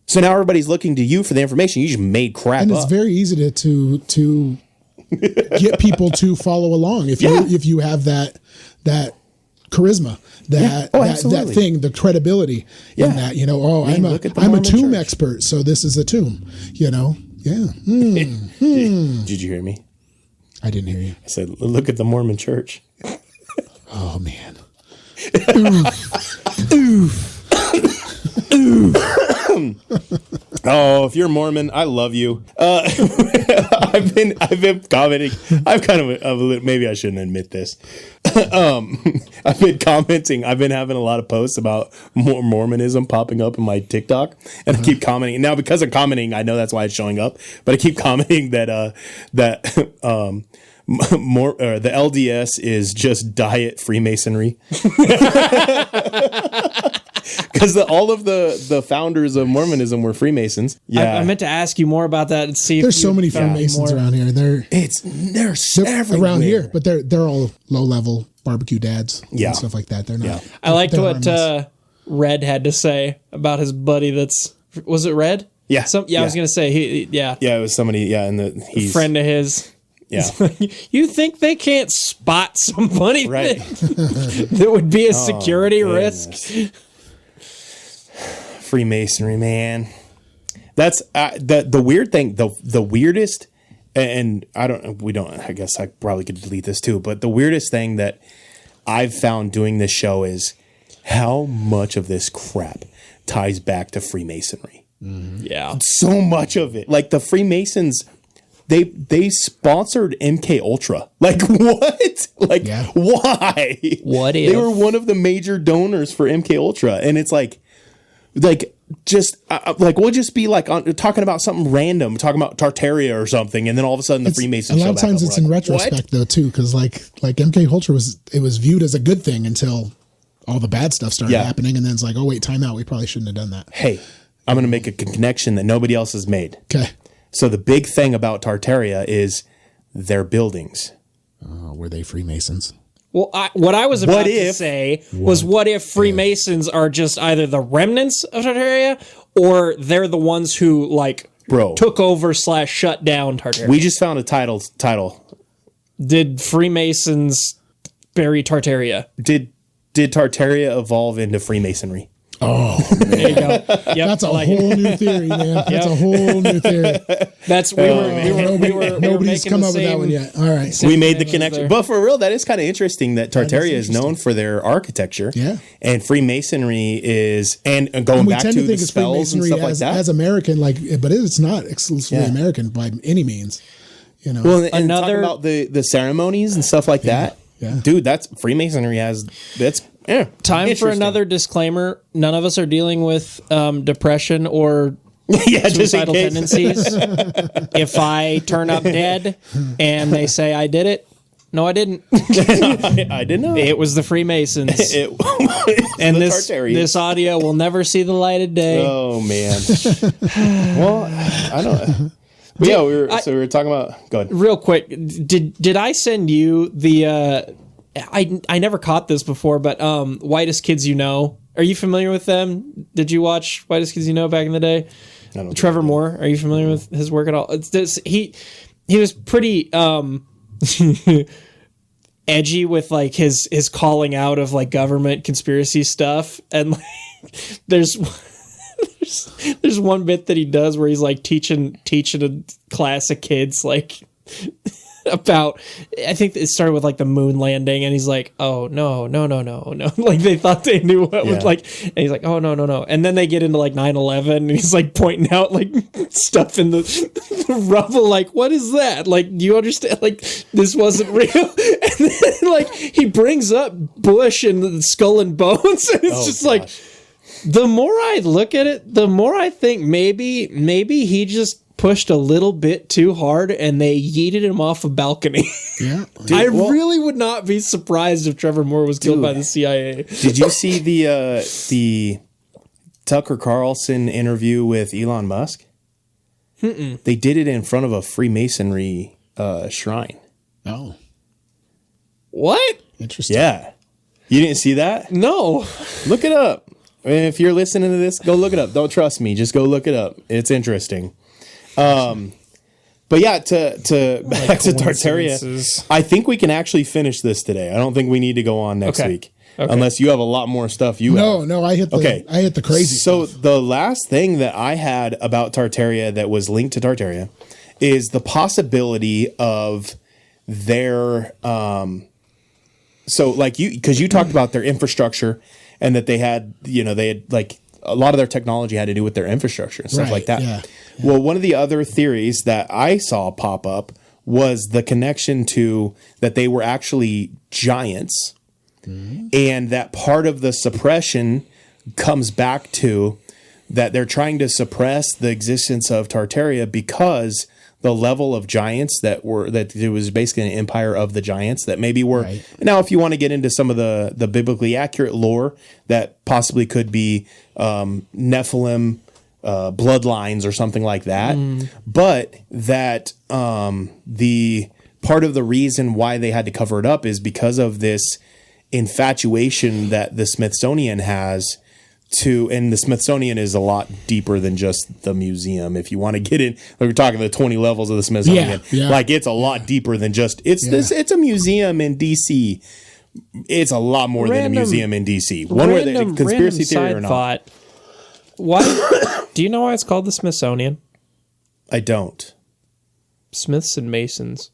So now everybody's looking to you for the information. You just made crap And it's up. very easy to get people to follow along if Yeah. you have that charisma, that Oh, that absolutely. thing, the credibility Yeah. in that. You know, oh, Man, I'm a look at the I'm a Mormon tomb church. expert, so this is a tomb. You know, yeah. Did you hear me? I didn't hear you. I said, look at the Mormon church. Oh man. Oh, if you're Mormon, I love you. I've been commenting. I've kind of maybe I shouldn't admit this. I've been commenting. I've been having a lot of posts about more Mormonism popping up in my TikTok, and I keep commenting. Now because of commenting, I know that's why it's showing up. But I keep commenting that the LDS is just diet Freemasonry. Because all of the founders of Mormonism were Freemasons. Yeah, I meant to ask you more about that and see if There's so you many found Freemasons more. around here. They're they're everywhere around here, but they're all low level barbecue dads Yeah. and stuff like that. They're not. Yeah. I liked they're what harmless. Red had to say about his buddy. Was it Red? Yeah. I was gonna say Yeah, it was somebody. Yeah, and he's friend of his. Yeah. You think they can't spot somebody Right. that would be a security risk? Freemasonry, man. That's the weird thing. The weirdest, and I guess I probably could delete this too. But the weirdest thing that I've found doing this show is how much of this crap ties back to Freemasonry. Mm-hmm. Yeah. So much of it, like the Freemasons. They sponsored MK Ultra. Like what? Like why? What if they were one of the major donors for MK Ultra? And it's like just like we'll just be like talking about something random, talking about Tartaria or something, and then all of a sudden the Freemasons. A lot of times it's in retrospect though too, because like MK Ultra was viewed as a good thing until all the bad stuff started happening, and then it's like, oh wait, time out. We probably shouldn't have done that. Hey, I'm going to make a connection that nobody else has made. Okay. So the big thing about Tartaria is their buildings. Were they Freemasons? Well, what I was about to say was, what if Freemasons are just either the remnants of Tartaria, or they're the ones who took over / shut down Tartaria? We just found a title. Did Freemasons bury Tartaria? Did Tartaria evolve into Freemasonry? Oh, there you go. Yep, that's a whole new theory, man. That's a whole new theory. That's nobody's come up with that one yet. All right, we made the connection, but for real, that is kind of interesting that Tartaria is known for their architecture. Yeah, and Freemasonry is, and going back to the spells and stuff like that. As American, but it's not exclusively American by any means. You know, well, and talking about the ceremonies and stuff like that. Yeah, dude, that's Freemasonry time for another disclaimer. None of us are dealing with depression or suicidal tendencies. If I turn up dead and they say I did it, no, I didn't. I didn't know. It was the Freemasons. And this audio will never see the light of day. Oh man. Well, I don't. But yeah, we were talking about. Go ahead. Real quick, did I send you the? I never caught this before, but Whitest Kids You Know. Are you familiar with them? Did you watch Whitest Kids You Know back in the day? Trevor Moore. Are you familiar with his work at all? He was pretty edgy with like his calling out of like government conspiracy stuff, and like there's one bit that he does where he's like teaching a class of kids like about, I think it started with like the moon landing, and he's like, oh no like they thought they knew what was like, and he's like, oh no, and then they get into like 9/11 and he's like pointing out like stuff in the rubble, like what is that, like do you understand, like this wasn't real. And then like he brings up Bush and the Skull and Bones, and it's just like, the more I look at it, the more I think maybe he just pushed a little bit too hard and they yeeted him off a balcony. Yeah. Dude, I really would not be surprised if Trevor Moore was killed by the CIA. Did you see the Tucker Carlson interview with Elon Musk? Mm-mm. They did it in front of a Freemasonry shrine. Oh. What? Interesting. Yeah. You didn't see that? No. Look it up. If you're listening to this, go look it up. Don't trust me. Just go look it up. It's interesting. But yeah, to back to Tartaria, I think we can actually finish this today. I don't think we need to go on next week. Okay. Unless you have a lot more stuff have. No, I hit the crazy stuff. So the last thing that I had about Tartaria that was linked to Tartaria is the possibility of their so like because you talked about their infrastructure and that they had like a lot of their technology had to do with their infrastructure and stuff like that. Yeah. Well, one of the other theories that I saw pop up was the connection to that they were actually giants, and that part of the suppression comes back to that they're trying to suppress the existence of Tartaria because the level of giants that it was basically an empire of the giants that maybe were now, if you want to get into some of the biblically accurate lore, that possibly could be Nephilim bloodlines or something like that, but that the part of the reason why they had to cover it up is because of this infatuation that the Smithsonian has and the Smithsonian is a lot deeper than just the museum. If you want to get in, like we're talking the 20 levels of the Smithsonian, like it's a lot deeper than just it's a museum in DC. It's a lot more than a museum in DC. One where the conspiracy theory or not. Thought, why? Do you know why it's called the Smithsonian? I don't. Smiths and Masons.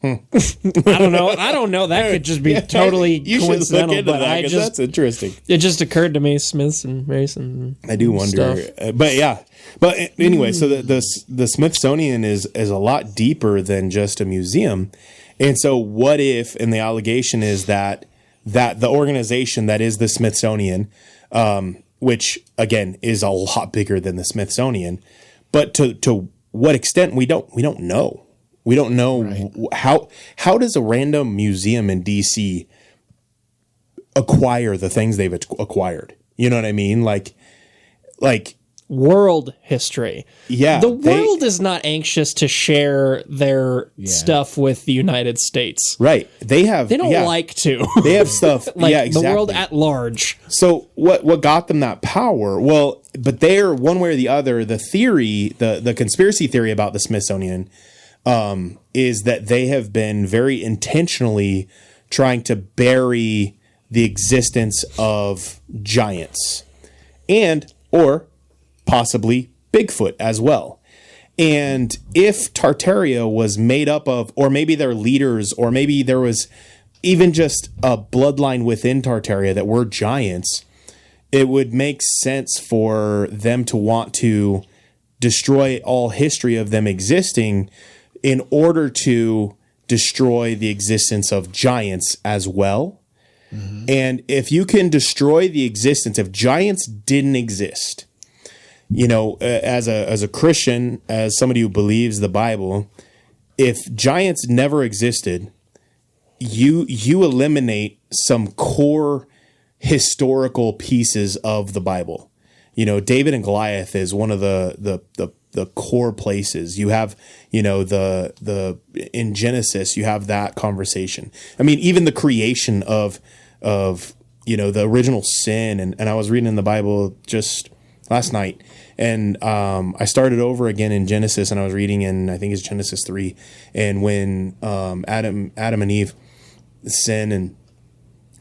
I don't know. That could just be totally coincidental. But that's interesting. It just occurred to me, Smiths and Masons. I do wonder, but yeah. But anyway, so the Smithsonian is a lot deeper than just a museum, and so what if? And the allegation is that the organization that is the Smithsonian, which again is a lot bigger than the Smithsonian, but to what extent we don't know. We don't know how does a random museum in DC acquire the things they've acquired? You know what I mean? Like world history. Yeah. The world is not anxious to share their stuff with the United States. Right. They don't like to. They have stuff. Exactly. The world at large. So what got them that power? Well, but they're one way or the other, the theory, the conspiracy theory about the Smithsonian is that they have been very intentionally trying to bury the existence of giants or possibly Bigfoot as well. And if Tartaria was made up of, or maybe their leaders, or maybe there was even just a bloodline within Tartaria that were giants, it would make sense for them to want to destroy all history of them existing in order to destroy the existence of giants as well. Mm-hmm. And if you can destroy the existence, if giants didn't exist, as a Christian, as somebody who believes the Bible, if giants never existed, you eliminate some core historical pieces of the Bible. David and Goliath is one of the core places. You have, in Genesis, you have that conversation. I mean, even the creation of the original sin. And I was reading in the Bible just last night, and I started over again in Genesis, and I was reading in, I think it's Genesis 3. And when Adam and Eve sin,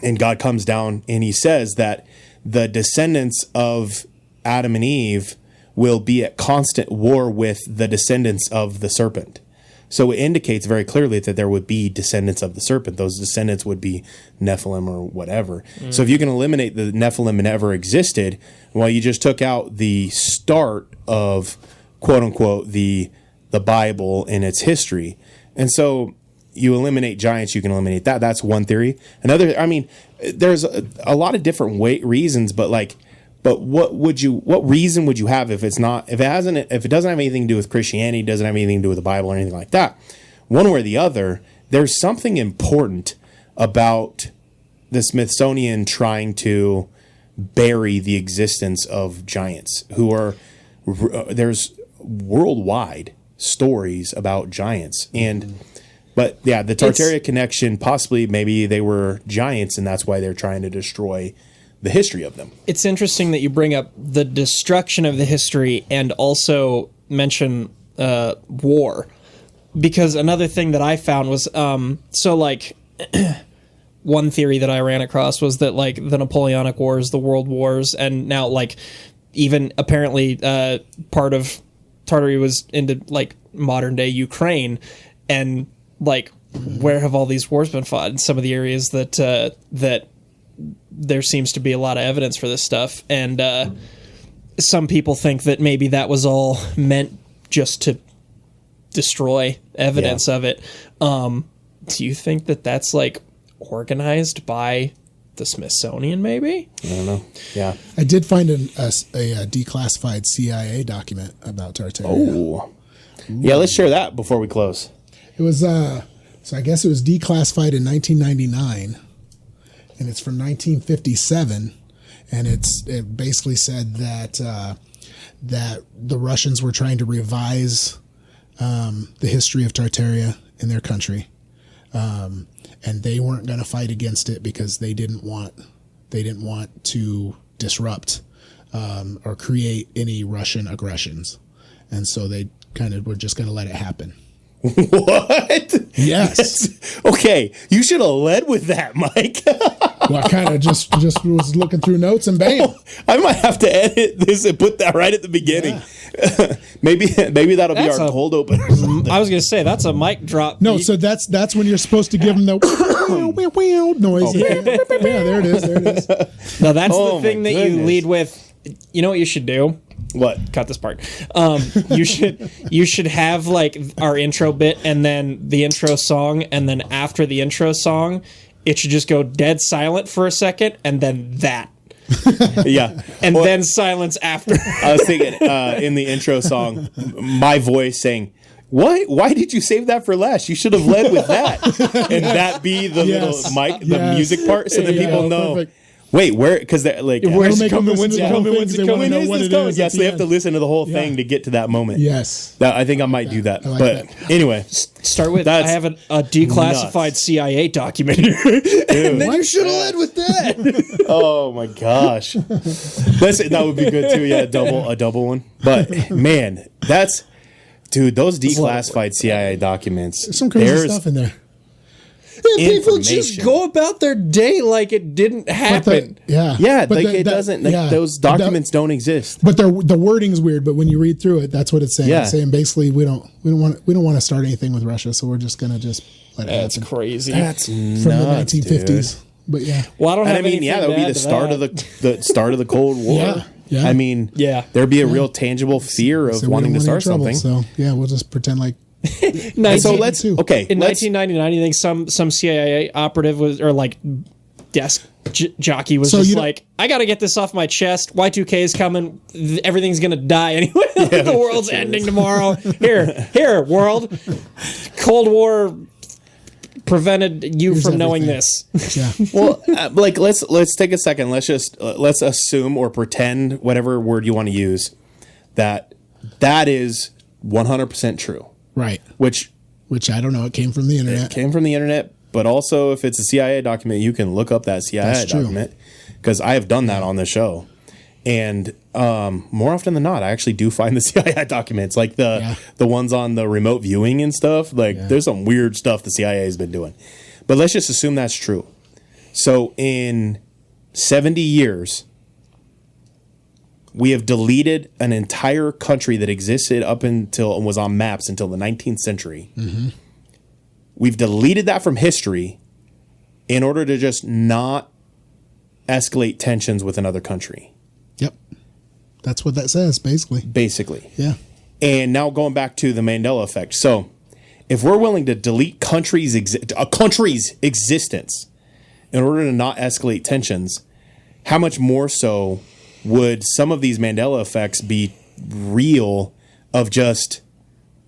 and God comes down and he says that the descendants of Adam and Eve will be at constant war with the descendants of the serpent. So it indicates very clearly that there would be descendants of the serpent. Those descendants would be Nephilim or whatever. Mm. So if you can eliminate the Nephilim never existed, well, you just took out the start of, quote unquote, the Bible and its history. And so you eliminate giants, you can eliminate that. That's one theory. Another, I mean, there's a lot of different reasons, but what reason would you have if it doesn't have anything to do with Christianity, doesn't have anything to do with the Bible or anything like that? One way or the other, there's something important about the Smithsonian trying to bury the existence of giants there's worldwide stories about giants. But yeah, the Tartaria connection, possibly maybe they were giants and that's why they're trying to destroy the history of them. It's interesting that you bring up the destruction of the history and also mention war, because another thing that I found was one theory that I ran across was that the Napoleonic Wars, the World Wars, and now even apparently part of Tartaria was into modern day Ukraine, and where have all these wars been fought in some of the areas that there seems to be a lot of evidence for this stuff. And some people think that maybe that was all meant just to destroy evidence of it. Do you think that that's organized by the Smithsonian maybe? I don't know. Yeah. I did find a declassified CIA document about Tartaria. Oh. Yeah, let's share that before we close. It was, so I guess it was declassified in 1999. And it's from 1957, and it basically said that that the Russians were trying to revise the history of Tartaria in their country, and they weren't going to fight against it because they didn't want they didn't want to disrupt or create any Russian aggressions. And so they kind of were just going to let it happen. What? Yes. Okay, you should have led with that, Mike. Well, I kind of just was looking through notes and bam. I might have to edit this and put that right at the beginning. Yeah. maybe that'll be our cold opener. I was gonna say that's a mic drop. No, so that's when you're supposed to give them the noise. Yeah, there it is. Now that's the thing that you lead with. You know what you should do? What? Cut this part. You should have like our intro bit and then the intro song, and then after the intro song, it should just go dead silent for a second, and then that. Yeah. And then silence after. I was thinking in the intro song, my voice saying, "What? Why did you save that for last? You should have led with that." And that be the little mic, the music part, so that people know. Perfect. Wait, where? Because they're like, where's it coming? When's it coming? When's it coming? Know what it is. Yes, they have to listen to the whole thing to get to that moment. Yes, I think I might do that. But anyway, start with I have a declassified CIA document here, and then you should have led with that. Oh my gosh, that would be good too. Yeah, a double one. But man, dude, those declassified CIA documents. There's some crazy stuff in there. People just go about their day like it didn't happen. It doesn't. Those documents don't exist. But the wording's weird. But when you read through it, that's what it's saying. Yeah. It's saying basically we don't want to start anything with Russia, so we're just gonna let it happen. That's crazy. That's from the 1950s. Dude. But yeah, well, I don't have anything that would be the start of the start of the Cold War. Yeah. I mean, there'd be a real tangible fear of wanting to start something. So yeah, we'll just pretend like. So let's in 1999, I think some CIA operative was or like desk jockey was just like, I got to get this off my chest. Y2K is coming. Everything's gonna die anyway. The world's ending tomorrow. Here, world. Cold War prevented you from knowing this. Yeah. Well, let's take a second. Let's assume or pretend, whatever word you want to use, that is 100% true. Right. Which I don't know. It came from the internet. It came from the internet, but also if it's a CIA document, you can look up that CIA document, because I have done that on the show. And more often than not, I actually do find the CIA documents, like the ones on the remote viewing and stuff. There's some weird stuff the CIA has been doing. But let's just assume that's true. So in 70 years, we have deleted an entire country that existed up until and was on maps until the 19th century. Mm-hmm. We've deleted that from history in order to just not escalate tensions with another country. Yep. That's what that says, basically. Basically. Yeah. And now going back to the Mandela effect. So if we're willing to delete a country's existence in order to not escalate tensions, how much more so would some of these Mandela effects be real of just,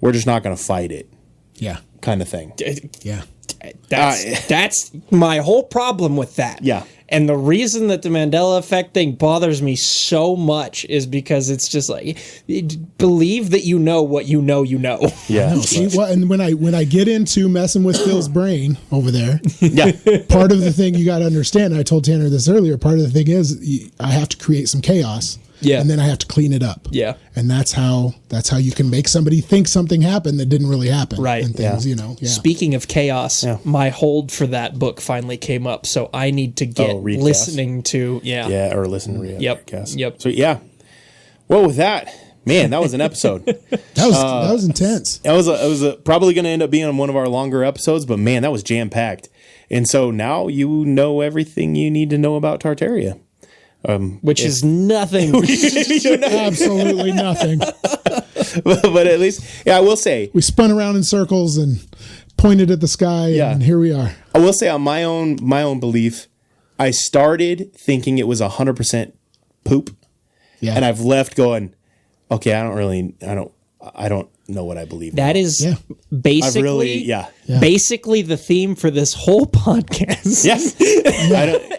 we're just not going to fight it? Yeah. Kind of thing. Yeah. That's my whole problem with that. Yeah. And the reason that the Mandela effect thing bothers me so much is because it's just like, believe that you know what you know. Yeah. See, and when I get into messing with Phil's brain over there, Yeah. part of the thing you got to understand, I told Tanner this earlier, part of the thing is I have to create some chaos. Yeah. And then I have to clean it up. Yeah. And that's how you can make somebody think something happened that didn't really happen. Right. And things, Yeah. Speaking of chaos, my hold for that book finally came up, so I need to get listening to or listen to Yep. So well, with that, man, that was an episode. that was intense. It was probably going to end up being one of our longer episodes, but man, that was jam packed. And so now you know everything you need to know about Tartaria. Which is nothing. Absolutely nothing. But at least, I will say, we spun around in circles and pointed at the sky, and here we are. I will say, on my own belief, I started thinking it was 100% poop, and I've left going, okay, I don't know what I believe. That is basically basically the theme for this whole podcast. Yes.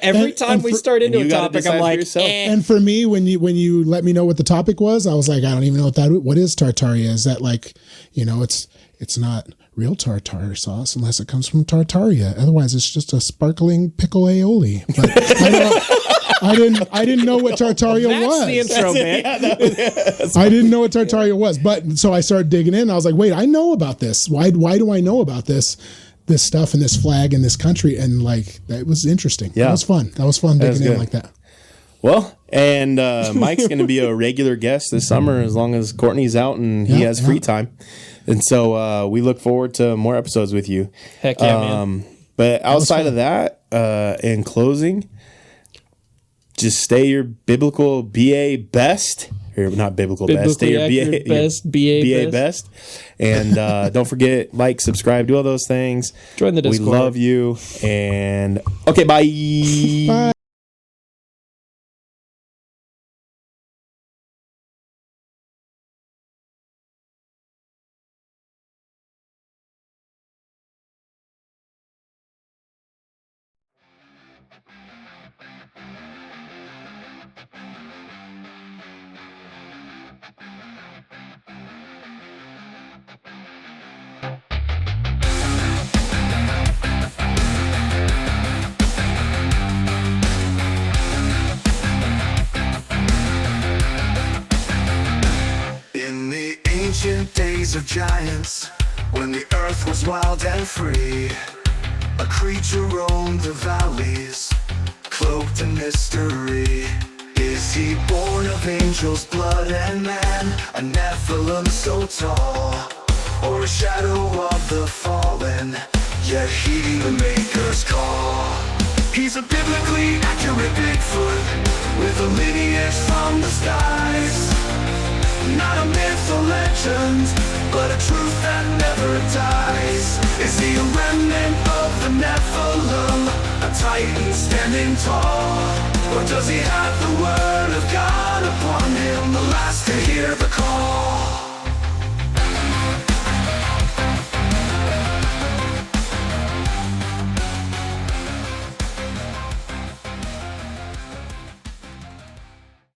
Every time we start into a topic, I'm like, And for me, when you let me know what the topic was, I was like, I don't even know what is Tartaria. Is that like, it's not real tartar sauce unless it comes from Tartaria. Otherwise, it's just a sparkling pickle aioli. But I didn't know what Tartaria was. That's the intro, man. I didn't know what Tartaria was. But so I started digging in. And I was like, wait, I know about this. Why do I know about this stuff and this flag in this country? And like, that was interesting. Yeah. That was fun. That was fun digging in like that. Well, and Mike's going to be a regular guest this summer as long as Courtney's out and he has free time. And so we look forward to more episodes with you. Heck yeah, man. But outside of that, in closing, just stay your biblical BA best. Or not biblical best. Stay your BA best. BA best. And don't forget, like, subscribe, do all those things. Join the Discord. We love you. And okay, bye. Bye. In the ancient days of giants, when the earth was wild and free, a creature roamed the valleys, cloaked in mystery. Is he born of angels' blood and man, a Nephilim so tall, or a shadow of the fallen, yet heeding the Maker's call? He's a biblically accurate Bigfoot, with a lineage from the skies. Not a myth or legend, but a truth that never dies. Is he a remnant of the Nephilim, a titan standing tall? Or does he have the word of God upon him, the last to hear the call?